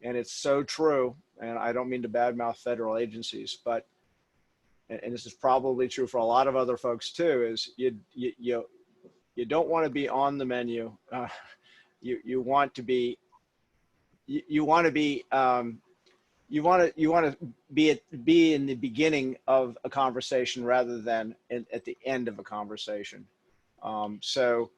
and it's so true, and I don't mean to badmouth federal agencies, but, and this is probably true for a lot of other folks too, is you don't want to be on the menu. You want to be in the beginning of a conversation rather than at the end of a conversation. So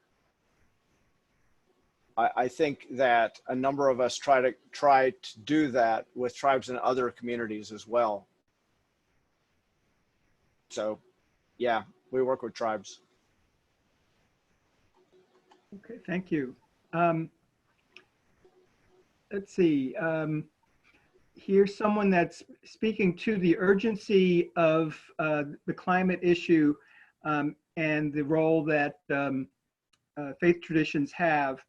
I think that a number of us try to do that with tribes in other communities as well. So yeah, we work with tribes. Okay, thank you. Let's see. Here's someone that's speaking to the urgency of the climate issue and the role that faith traditions have,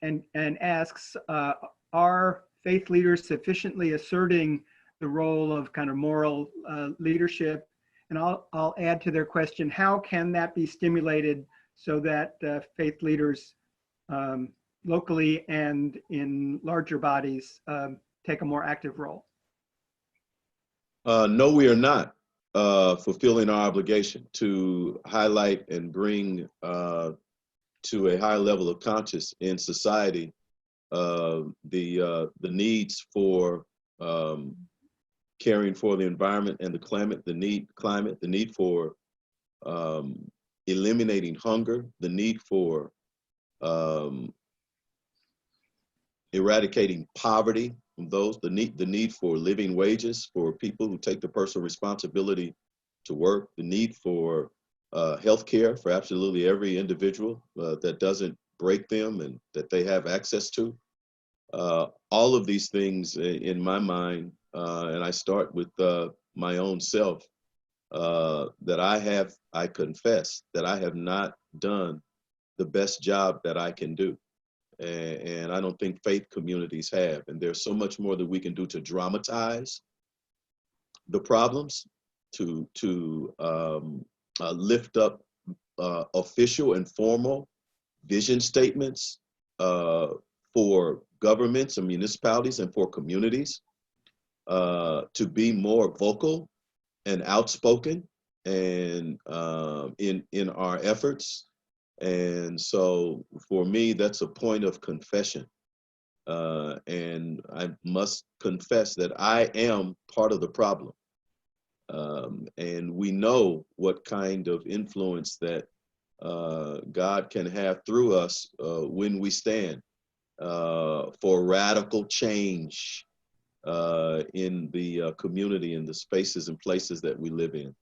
and asks, are faith leaders sufficiently asserting the role of kind of moral leadership? And I'll add to their question, how can that be stimulated so that faith leaders locally and in larger bodies take a more active role? No, we are not fulfilling our obligation to highlight and bring to a high level of conscious in society the needs for caring for the environment and the climate, the need for eliminating hunger, the need for eradicating poverty from those, the need for living wages for people who take the personal responsibility to work, the need for health care for absolutely every individual that doesn't break them and that they have access to. All of these things in my mind, and I start with my own self, that I confess that I have not done the best job that I can do. And I don't think faith communities have. And there's so much more that we can do to dramatize the problems, to lift up official and formal vision statements for governments and municipalities and for communities, to be more vocal and outspoken and in our efforts. And so for me, that's a point of confession. And I must confess that I am part of the problem. And we know what kind of influence that God can have through us when we stand for radical change in the community, in the spaces and places that we live in.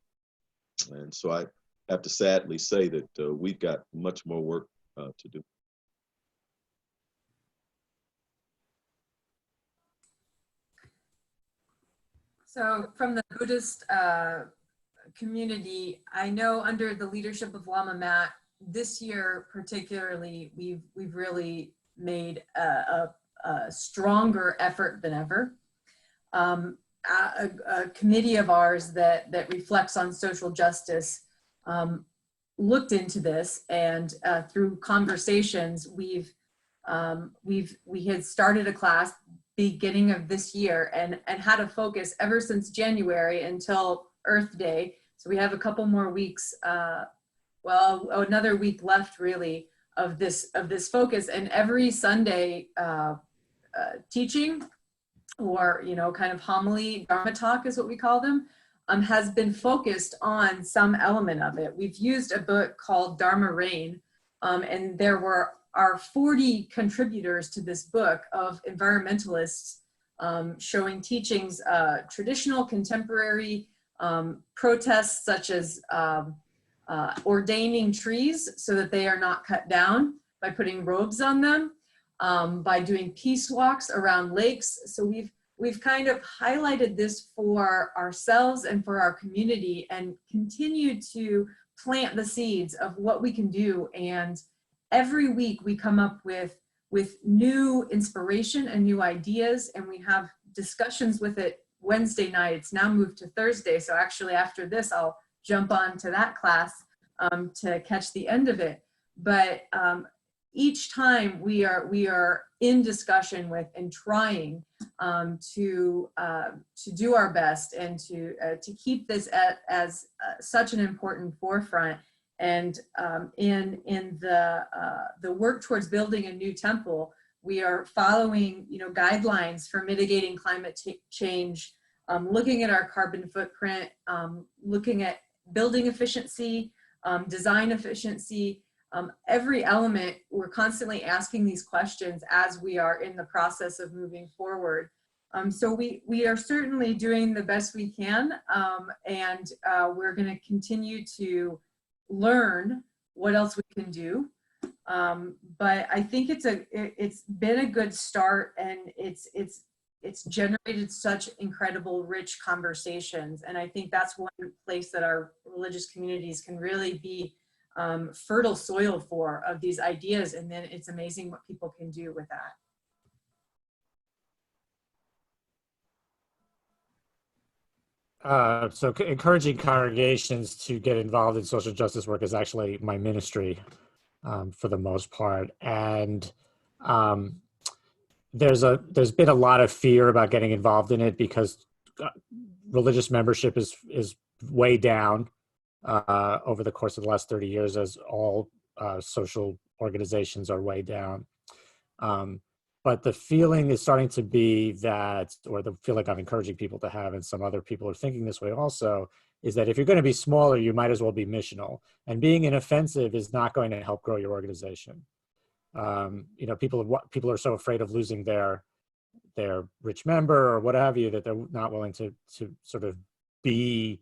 And so I have to sadly say that we've got much more work to do. So from the Buddhist community, I know under the leadership of Lama Matt, this year particularly, we've really made a stronger effort than ever. A committee of ours that reflects on social justice looked into this, and through conversations, we had started a class beginning of this year and had a focus ever since January until Earth Day. So we have a couple more weeks, well, another week left really of this focus. And every Sunday teaching, or kind of homily, dharma talk is what we call them, has been focused on some element of it. We've used a book called Dharma Rain, and there are 40 contributors to this book of environmentalists showing teachings, traditional, contemporary, protests such as ordaining trees so that they are not cut down, by putting robes on them, by doing peace walks around lakes. So we've kind of highlighted this for ourselves and for our community, and continue to plant the seeds of what we can do. And every week we come up with new inspiration and new ideas, and we have discussions with it Wednesday night. It's now moved to Thursday. So actually after this, I'll jump on to that class to catch the end of it. But each time we are in discussion with and trying to do our best and to keep this as such an important forefront. And in the work towards building a new temple, we are following guidelines for mitigating climate change, looking at our carbon footprint, looking at building efficiency, design efficiency. Every element, we're constantly asking these questions as we are in the process of moving forward. So we are certainly doing the best we can, and we're going to continue to learn what else we can do. But I think it's been a good start, and it's generated such incredible, rich conversations. And I think that's one place that our religious communities can really be fertile soil of these ideas. And then it's amazing what people can do with that. So encouraging congregations to get involved in social justice work is actually my ministry for the most part. And there's been a lot of fear about getting involved in it because religious membership is way down over the course of the last 30 years, as all social organizations are way down. But the feeling is starting to be that, or the feel like I'm encouraging people to have, and some other people are thinking this way also, is that if you're going to be smaller, you might as well be missional. And being inoffensive is not going to help grow your organization. People are so afraid of losing their rich member or what have you, that they're not willing to sort of be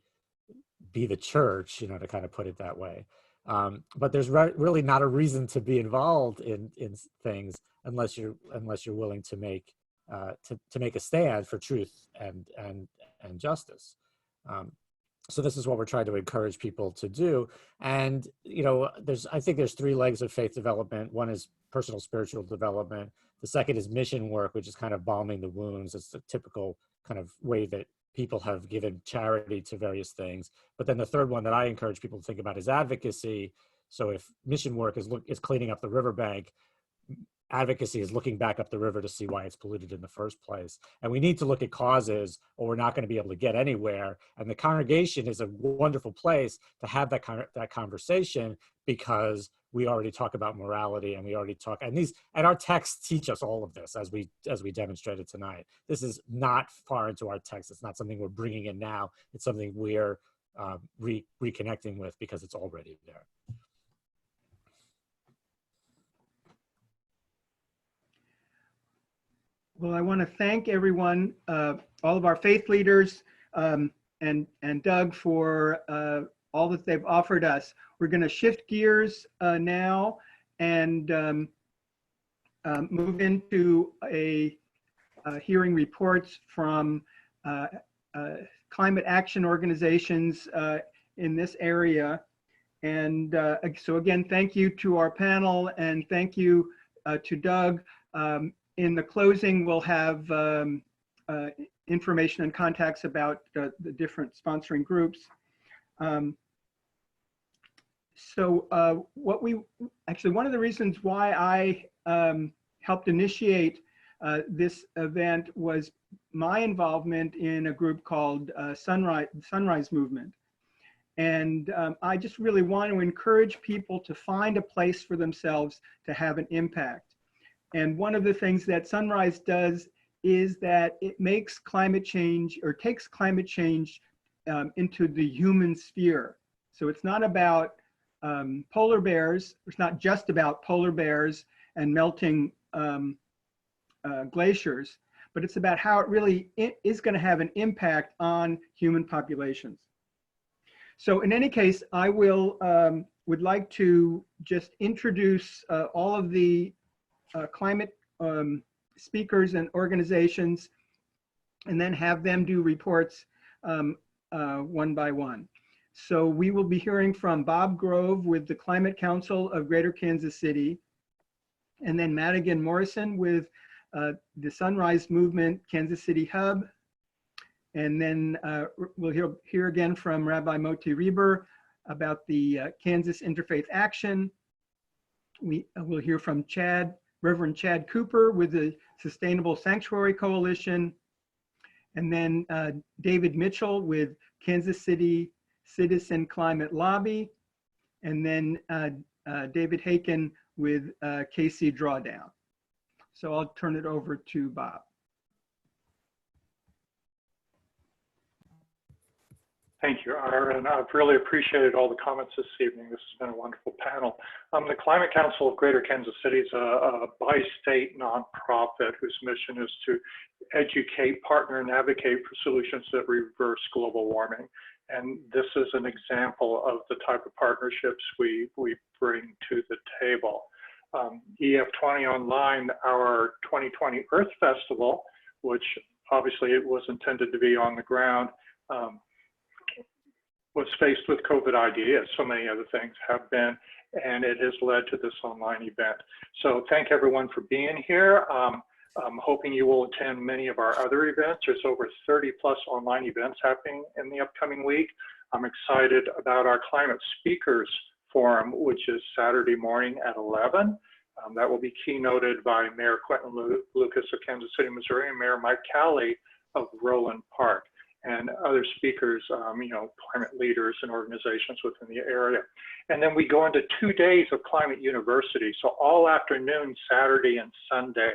the church, to kind of put it that way. But there's really not a reason to be involved in things unless you're willing to make a stand for truth and justice. So this is what we're trying to encourage people to do. And I think there's three legs of faith development. One is personal spiritual development. The second is mission work, which is kind of balming the wounds. It's the typical kind of way that people have given charity to various things. But then the third one that I encourage people to think about is advocacy. So if mission work is cleaning up the riverbank, advocacy is looking back up the river to see why it's polluted in the first place. And we need to look at causes, or we're not going to be able to get anywhere. And the congregation is a wonderful place to have that conversation, because we already talk about morality, and we already talk, and our texts teach us all of this, as we demonstrated tonight. This is not far into our text. It's not something we're bringing in now. It's something we're reconnecting with because it's already there. Well, I want to thank everyone, all of our faith leaders, and Doug for all that they've offered us. We're going to shift gears now and move into hearing reports from climate action organizations in this area. And so again, thank you to our panel, and thank you to Doug. In the closing, we'll have information and contacts about the different sponsoring groups. One of the reasons why I helped initiate this event was my involvement in a group called Sunrise Movement. And I just really want to encourage people to find a place for themselves to have an impact. And one of the things that Sunrise does is that it makes climate change, or takes climate change into the human sphere. So it's not about polar bears. It's not just about polar bears and melting glaciers, but it's about how it really is going to have an impact on human populations. So in any case, I would like to just introduce all of the climate speakers and organizations, and then have them do reports one by one. So we will be hearing from Bob Grove with the Climate Council of Greater Kansas City, and then Madigan Morrison with the Sunrise Movement Kansas City Hub. And then we'll hear again from Rabbi Moti Reber about the Kansas Interfaith Action. We'll hear from Reverend Chad Cooper with the Sustainable Sanctuary Coalition. And then David Mitchell with Kansas City Citizen Climate Lobby. And then David Haken with KC Drawdown. So I'll turn it over to Bob. Thank you, Ira, and I've really appreciated all the comments this evening. This has been a wonderful panel. The Climate Council of Greater Kansas City is a bi-state nonprofit whose mission is to educate, partner, and advocate for solutions that reverse global warming. And this is an example of the type of partnerships we bring to the table. EF20 Online, our 2020 Earth Festival, which obviously it was intended to be on the ground, was faced with COVID-ID, as so many other things have been, and it has led to this online event. So thank everyone for being here. I'm hoping you will attend many of our other events. There's over 30 plus online events happening in the upcoming week. I'm excited about our Climate Speakers Forum, which is Saturday morning at 11. That will be keynoted by Mayor Quentin Lucas of Kansas City, Missouri, and Mayor Mike Calley of Roland Park, and other speakers, climate leaders and organizations within the area. And then we go into 2 days of Climate University. So all afternoon, Saturday and Sunday,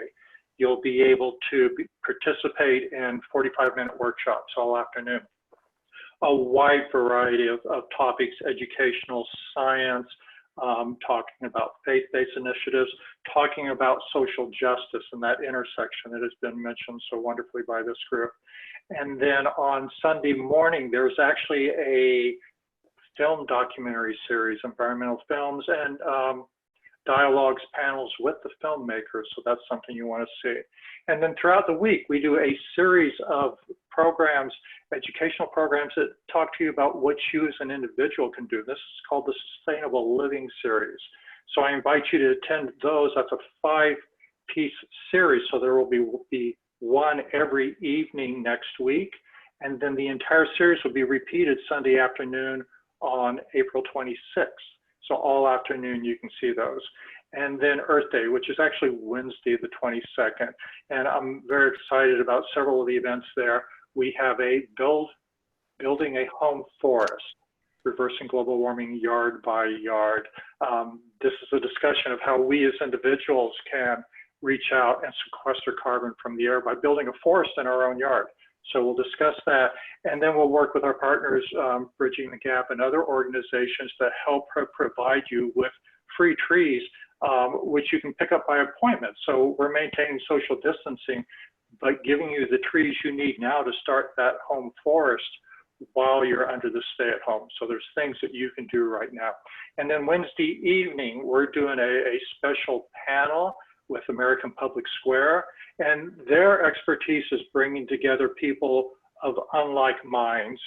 you'll be able to participate in 45-minute workshops all afternoon. A wide variety of topics, educational, science, talking about faith-based initiatives, talking about social justice and that intersection that has been mentioned so wonderfully by this group. And then on Sunday morning, there's actually a film documentary series, environmental films, and dialogues panels with the filmmakers. So that's something you want to see. And then throughout the week, we do a series of programs, educational programs that talk to you about what you as an individual can do. This is called the Sustainable Living Series. So I invite you to attend those. That's a 5-piece series. So there will be one every evening next week. And then the entire series will be repeated Sunday afternoon on April 26th. So all afternoon you can see those. And then Earth Day, which is actually Wednesday the 22nd. And I'm very excited about several of the events there. We have a building a home forest, reversing global warming yard by yard. This is a discussion of how we as individuals can reach out and sequester carbon from the air by building a forest in our own yard. So we'll discuss that, and then we'll work with our partners, Bridging the Gap and other organizations that help provide you with free trees, which you can pick up by appointment. So we're maintaining social distancing, but giving you the trees you need now to start that home forest while you're under the stay-at-home. So there's things that you can do right now. And then Wednesday evening, we're doing a special panel with American Public Square, and their expertise is bringing together people of unlike minds,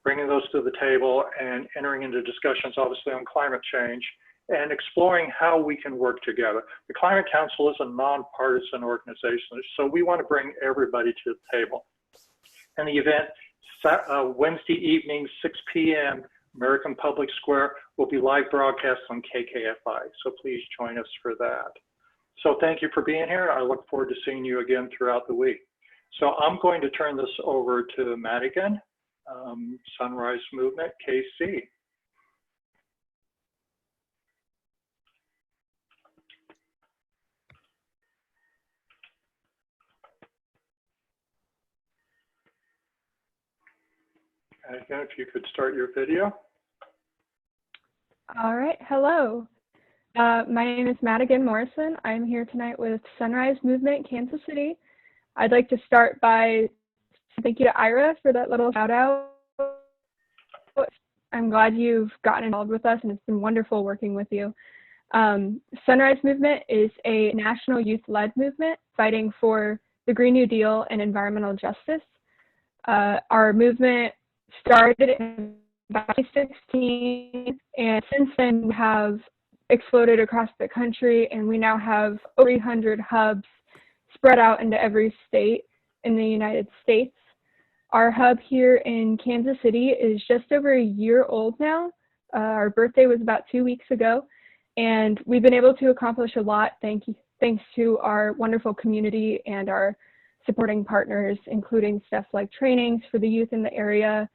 bringing those to the table and entering into discussions, obviously, on climate change and exploring how we can work together. The Climate Council is a nonpartisan organization, so we want to bring everybody to the table. And the event, Wednesday evening, 6 p.m., American Public Square, will be live broadcast on KKFI, so please join us for that. So thank you for being here. I look forward to seeing you again throughout the week. So I'm going to turn this over to Madigan, Sunrise Movement, KC. Madigan, if you could start your video. All right, hello. My name is Madigan Morrison. I'm here tonight with Sunrise Movement, Kansas City. I'd like to start by thank you to Ira for that little shout out. I'm glad you've gotten involved with us, and it's been wonderful working with you. Sunrise Movement is a national youth-led movement fighting for the Green New Deal and environmental justice. Our movement started in 2016, and since then we have exploded across the country, and we now have over 300 hubs spread out into every state in the United States. Our hub here in Kansas City is just over a year old now. Our birthday was about 2 weeks ago, and we've been able to accomplish a lot thanks to our wonderful community and our supporting partners, including stuff like trainings for the youth in the area,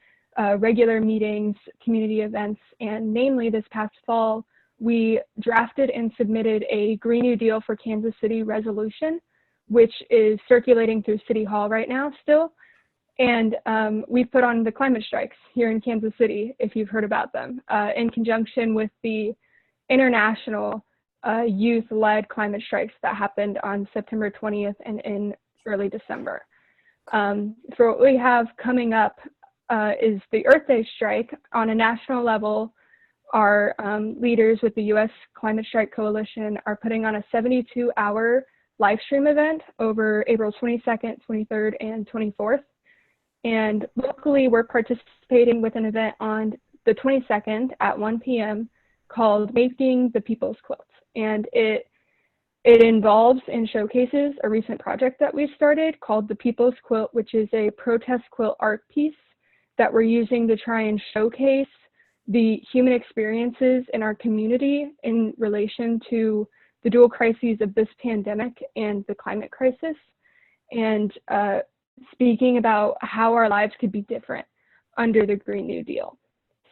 regular meetings, community events, and namely this past fall, we drafted and submitted a Green New Deal for Kansas City resolution, which is circulating through City Hall right now still. And we've put on the climate strikes here in Kansas City, if you've heard about them, in conjunction with the international youth-led climate strikes that happened on September 20th and in early December. For what we have coming up is the Earth Day strike. On a national level, our leaders with the U.S. Climate Strike Coalition are putting on a 72-hour live stream event over April 22nd, 23rd, and 24th. And locally, we're participating with an event on the 22nd at 1 p.m. called Making the People's Quilt. And it involves and showcases a recent project that we started called the People's Quilt, which is a protest quilt art piece that we're using to try and showcase the human experiences in our community in relation to the dual crises of this pandemic and the climate crisis, and speaking about how our lives could be different under the Green New Deal.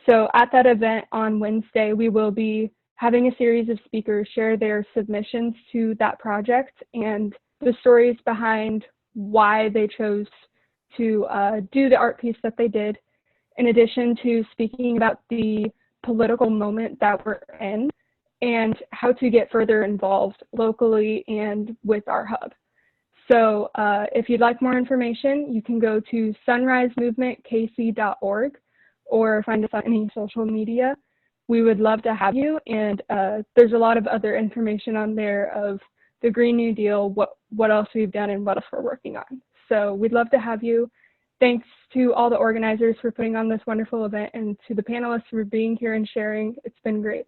So at that event on Wednesday, we will be having a series of speakers share their submissions to that project and the stories behind why they chose to do the art piece that they did, in addition to speaking about the political moment that we're in and how to get further involved locally and with our hub. So if you'd like more information, you can go to sunrisemovementkc.org or find us on any social media. We would love to have you, and there's a lot of other information on there of the Green New Deal, what else we've done and what else we're working on. So we'd love to have you. Thanks to all the organizers for putting on this wonderful event, and to the panelists for being here and sharing. It's been great.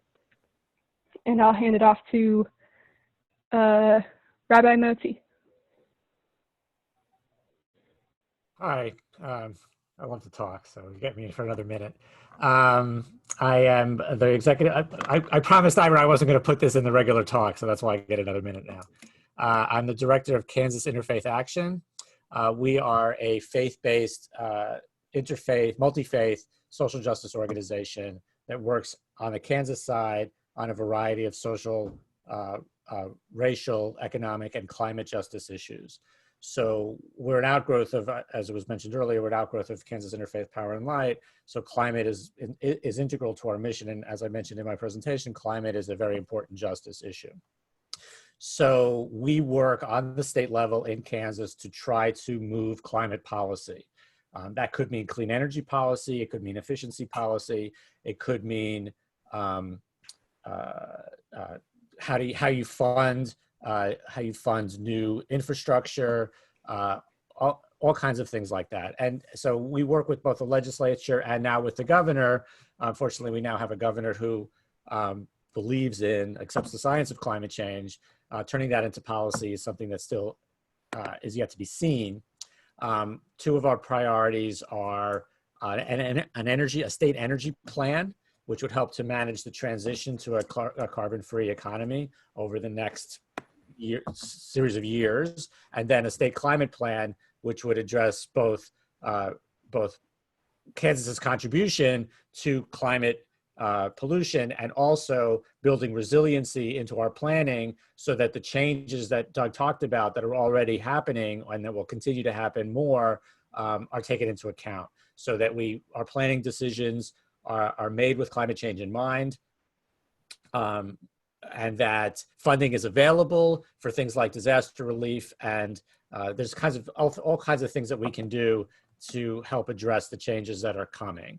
And I'll hand it off to Rabbi Motzi. Hi, I want to talk, so you get me for another minute. I am the executive. I promised Ira I wasn't going to put this in the regular talk, so that's why I get another minute now. I'm the director of Kansas Interfaith Action. We are a faith-based, interfaith, multi-faith social justice organization that works on the Kansas side on a variety of social, racial, economic, and climate justice issues. So we're an outgrowth of, as it was mentioned earlier, we're an outgrowth of Kansas Interfaith Power and Light. So climate is integral to our mission. And as I mentioned in my presentation, climate is a very important justice issue. So we work on the state level in Kansas to try to move climate policy. That could mean clean energy policy. It could mean efficiency policy. It could mean how you fund new infrastructure, all kinds of things like that. And so we work with both the legislature and now with the governor. Unfortunately, we now have a governor who believes in, accepts the science of climate change. Turning that into policy is something that still is yet to be seen. Two of our priorities are a state energy plan, which would help to manage the transition to a carbon-free economy over the next series of years, and then a state climate plan, which would address both Kansas's contribution to climate pollution and also building resiliency into our planning so that the changes that Doug talked about that are already happening and that will continue to happen more are taken into account, so that our planning decisions are made with climate change in mind, and that funding is available for things like disaster relief, and there's all kinds of things that we can do to help address the changes that are coming.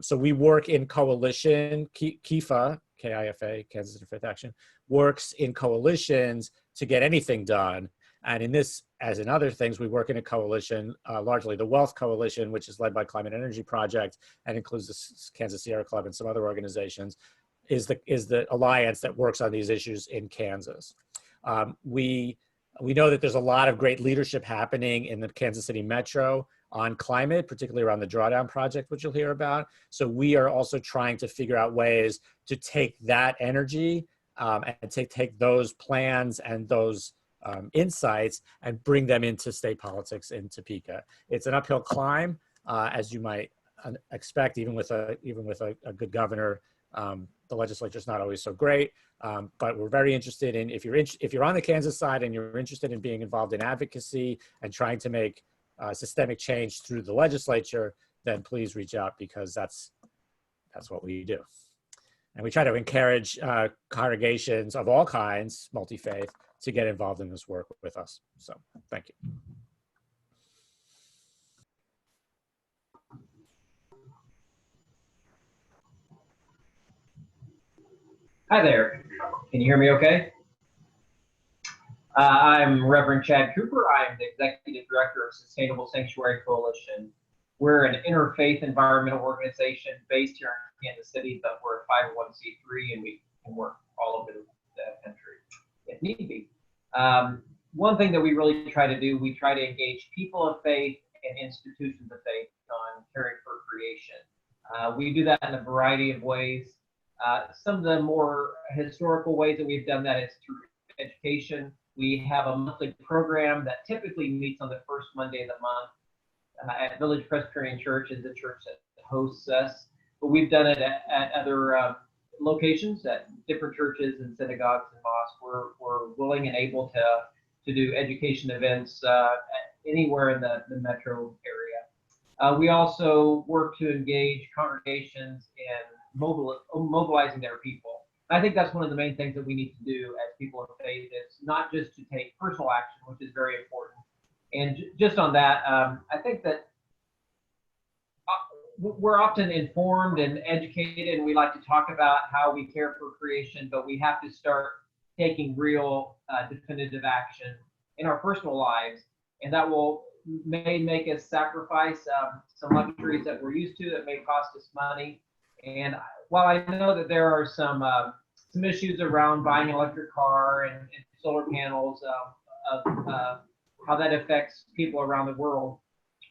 So we work in coalition. KIFA, K-I-F-A, Kansas Interfaith Action, works in coalitions to get anything done. And in this, as in other things, we work in a coalition, largely the Wealth Coalition, which is led by Climate Energy Project and includes the Kansas Sierra Club and some other organizations, is the alliance that works on these issues in Kansas. We know that there's a lot of great leadership happening in the Kansas City Metro on climate, particularly around the Drawdown Project, which you'll hear about. So we are also trying to figure out ways to take that energy and take those plans and those insights and bring them into state politics in Topeka. It's an uphill climb, as you might expect, even with a good governor. The legislature's not always so great, but we're very interested in, if you're on the Kansas side and you're interested in being involved in advocacy and trying to make systemic change through the legislature, then please reach out, because that's what we do. And we try to encourage congregations of all kinds, multi-faith, to get involved in this work with us. So thank you. Hi there. Can you hear me okay? I'm Reverend Chad Cooper. I am the Executive Director of Sustainable Sanctuary Coalition. We're an interfaith environmental organization based here in Kansas City, but we're a 501c3 and we can work all over the country if need be. One thing that we really try to do, we try to engage people of faith and institutions of faith on caring for creation. We do that in a variety of ways. Some of the more historical ways that we've done that is through education. We have a monthly program that typically meets on the first Monday of the month at Village Presbyterian Church, is the church that hosts us. But we've done it at other locations, at different churches and synagogues and mosques. We're willing and able to do education events anywhere in the metro area. We also work to engage congregations in mobilizing their people. I think that's one of the main things that we need to do as people of faith, is not just to take personal action, which is very important. And just on that, I think that we're often informed and educated, and we like to talk about how we care for creation, but we have to start taking real definitive action in our personal lives. And that may make us sacrifice some luxuries that we're used to that may cost us money. And while I know that there are some issues around buying an electric car and solar panels, of how that affects people around the world,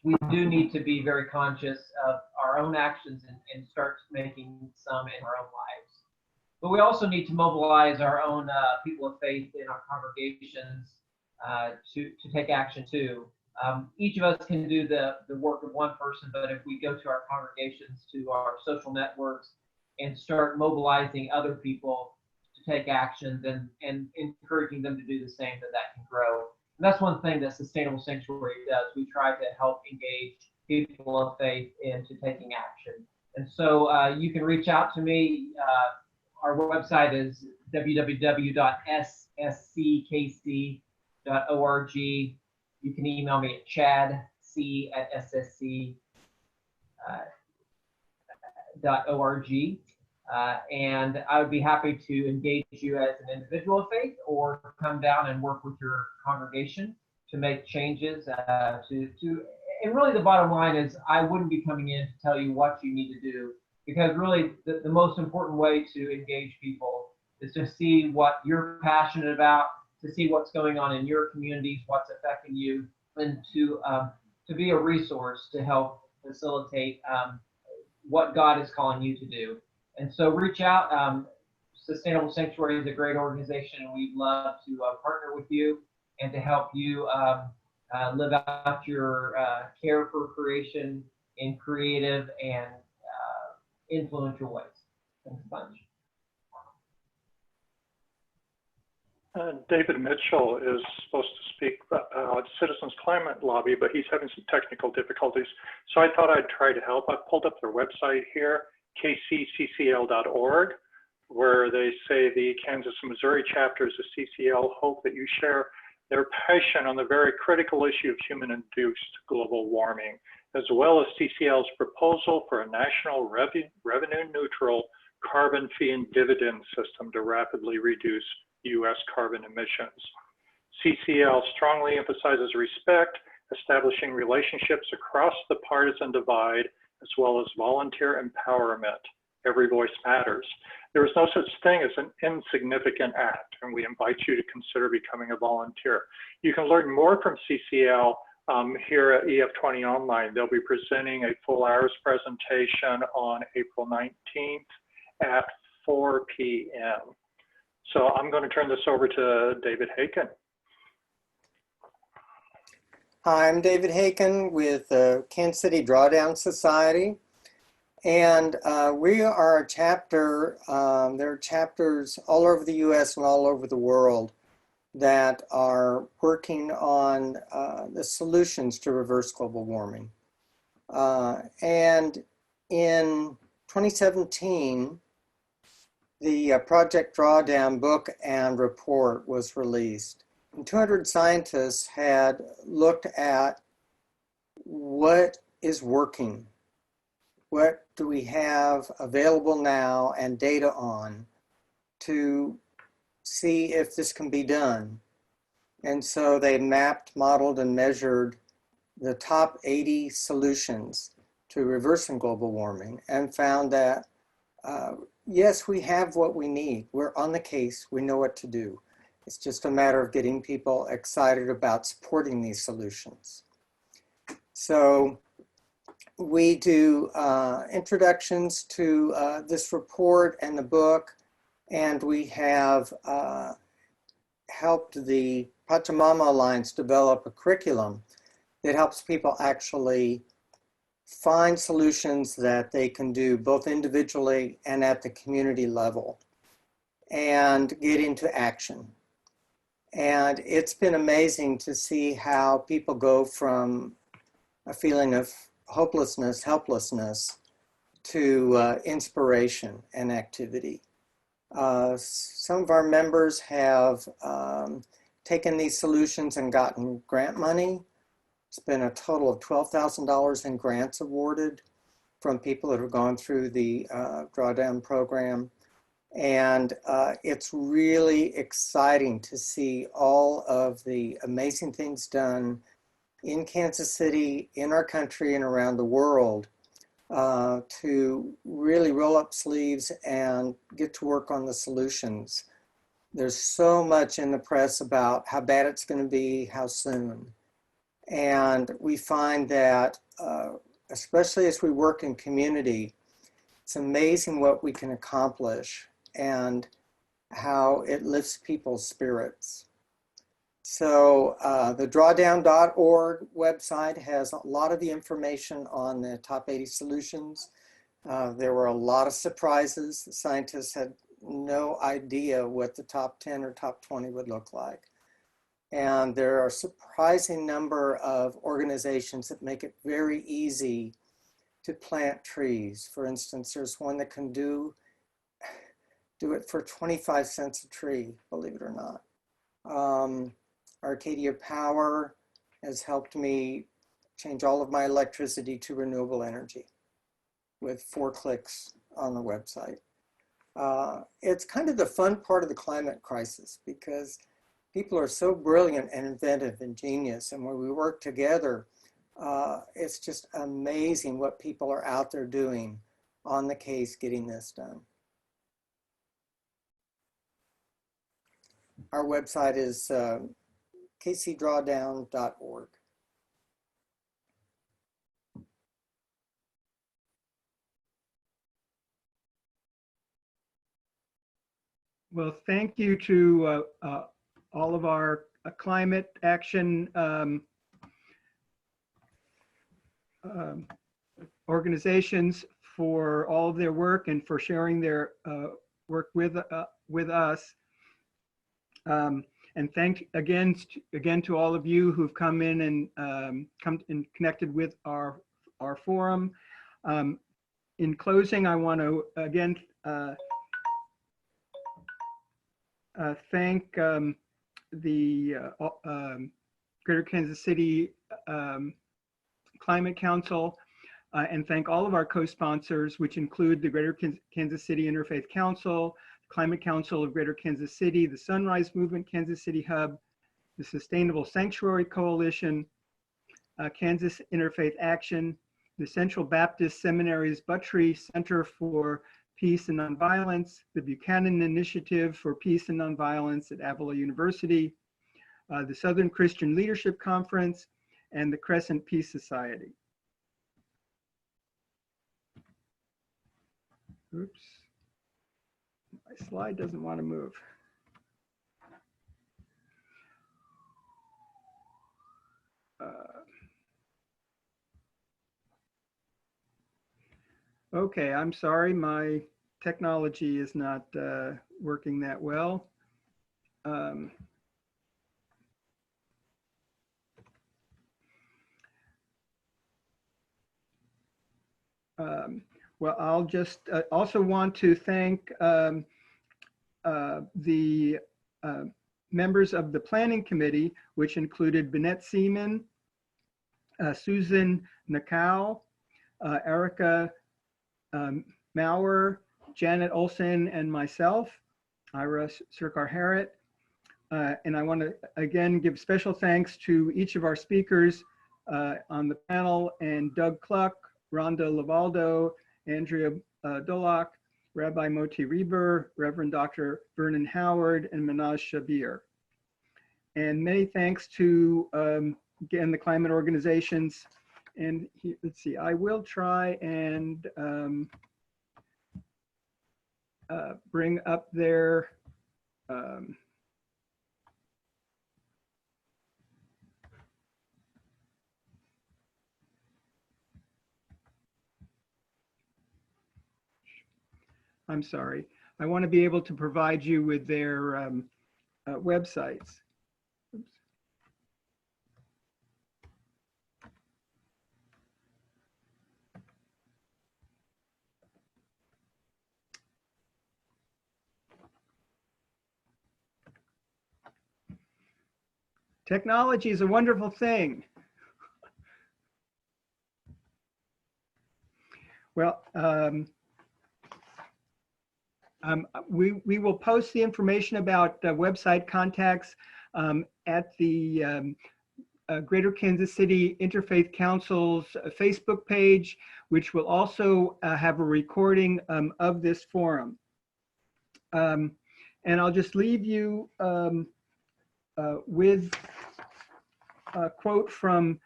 we do need to be very conscious of our own actions and start making some in our own lives. But we also need to mobilize our own people of faith in our congregations to take action too. Each of us can do the work of one person, but if we go to our congregations, to our social networks, and start mobilizing other people to take actions and encouraging them to do the same, that can grow. And that's one thing that Sustainable Sanctuary does. We try to help engage people of faith into taking action. And so you can reach out to me. Our website is www.sskc.org. You can email me at chadc@ssc.org. And I would be happy to engage you as an individual of faith, or come down and work with your congregation to make changes. And really the bottom line is, I wouldn't be coming in to tell you what you need to do, because really the most important way to engage people is to see what you're passionate about, to see what's going on in your communities, what's affecting you, and to be a resource to help facilitate what God is calling you to do. And so reach out. Sustainable Sanctuary is a great organization, and we'd love to partner with you and to help you live out your care for creation in creative and influential ways. Thanks a bunch. David Mitchell is supposed to speak at Citizens Climate Lobby, but he's having some technical difficulties. So I thought I'd try to help. I pulled up their website here, kcccl.org, where they say the Kansas and Missouri chapters of CCL hope that you share their passion on the very critical issue of human-induced global warming. as well as CCL's proposal for a national revenue-neutral carbon fee and dividend system to rapidly reduce U.S. carbon emissions. CCL strongly emphasizes respect, establishing relationships across the partisan divide, as well as volunteer empowerment. Every voice matters. There is no such thing as an insignificant act, and we invite you to consider becoming a volunteer. You can learn more from CCL here at EF20 Online. They'll be presenting a full hour's presentation on April 19th at 4 p.m. So I'm going to turn this over to David Haken. Hi, I'm David Haken with the Kansas City Drawdown Society. And we are a chapter, there are chapters all over the US and all over the world that are working on the solutions to reverse global warming. And in 2017, the Project Drawdown book and report was released. And 200 scientists had looked at what is working. What do we have available now and data on to see if this can be done? And so they mapped, modeled, and measured the top 80 solutions to reversing global warming and found that, yes, we have what we need. We're on the case. We know what to do. It's just a matter of getting people excited about supporting these solutions. So we do introductions to this report and the book, and we have helped the Pachamama Alliance develop a curriculum that helps people actually find solutions that they can do both individually and at the community level and get into action. And it's been amazing to see how people go from a feeling of hopelessness, helplessness, to inspiration and activity. Some of our members have taken these solutions and gotten grant money. It's been a total of $12,000 in grants awarded from people that have gone through the drawdown program. And it's really exciting to see all of the amazing things done in Kansas City, in our country, and around the world to really roll up sleeves and get to work on the solutions. There's so much in the press about how bad it's going to be, how soon. And we find that, especially as we work in community, it's amazing what we can accomplish and how it lifts people's spirits. So the drawdown.org website has a lot of the information on the top 80 solutions. There were a lot of surprises. The scientists had no idea what the top 10 or top 20 would look like. And there are a surprising number of organizations that make it very easy to plant trees. For instance, there's one that can do it for 25 cents a tree, believe it or not. Arcadia Power has helped me change all of my electricity to renewable energy with 4 clicks on the website. It's kind of the fun part of the climate crisis because people are so brilliant and inventive and genius. And when we work together, it's just amazing what people are out there doing on the case getting this done. Our website is kcdrawdown.org. Well, thank you to all of our climate action organizations for all of their work and for sharing their work with us. And thank again to all of you who've come in and connected with our forum. In closing, I want to again thank the Greater Kansas City Climate Council, and thank all of our co-sponsors, which include the Greater Kansas City Interfaith Council, Climate Council of Greater Kansas City, the Sunrise Movement Kansas City Hub, the Sustainable Sanctuary Coalition, Kansas Interfaith Action, the Central Baptist Seminary's Buttrey Center for Peace and Nonviolence, the Buchanan Initiative for Peace and Nonviolence at Avila University, the Southern Christian Leadership Conference, and the Crescent Peace Society. Oops, my slide doesn't want to move. Okay, I'm sorry, my technology is not working that well. Well, I'll just also want to thank the members of the Planning Committee, which included Bennett Seaman, Susan Nakau, Erica Maurer, Janet Olson, and myself, Ira Surkar-Harriet. And I want to again give special thanks to each of our speakers on the panel, and Doug Cluck, Rhonda Lavaldo, Andrea Dolak, Rabbi Moti Reber, Reverend Dr. Vernon Howard, and Manaj Shabir. And many thanks to, again, the climate organizations. And let's see, I will try and bring up their I'm sorry. I want to be able to provide you with their websites. Oops. Technology is a wonderful thing. Well, we will post the information about website contacts at the Greater Kansas City Interfaith Council's Facebook page, which will also have a recording of this forum. And I'll just leave you with a quote from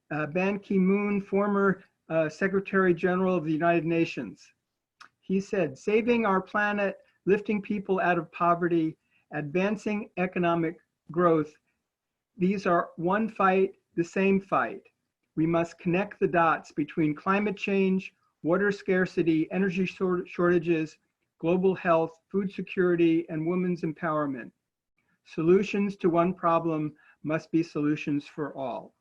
Ban Ki-moon, former Secretary General of the United Nations. He said, "Saving our planet, lifting people out of poverty, advancing economic growth, these are one fight, the same fight. We must connect the dots between climate change, water scarcity, energy shortages, global health, food security, and women's empowerment. Solutions to one problem must be solutions for all."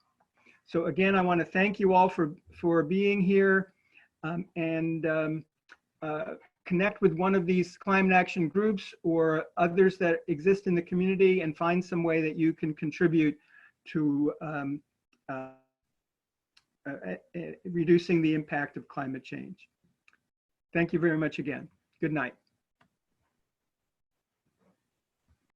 So again, I want to thank you all for being here, and connect with one of these climate action groups or others that exist in the community, and find some way that you can contribute to reducing the impact of climate change. Thank you very much again. Good night.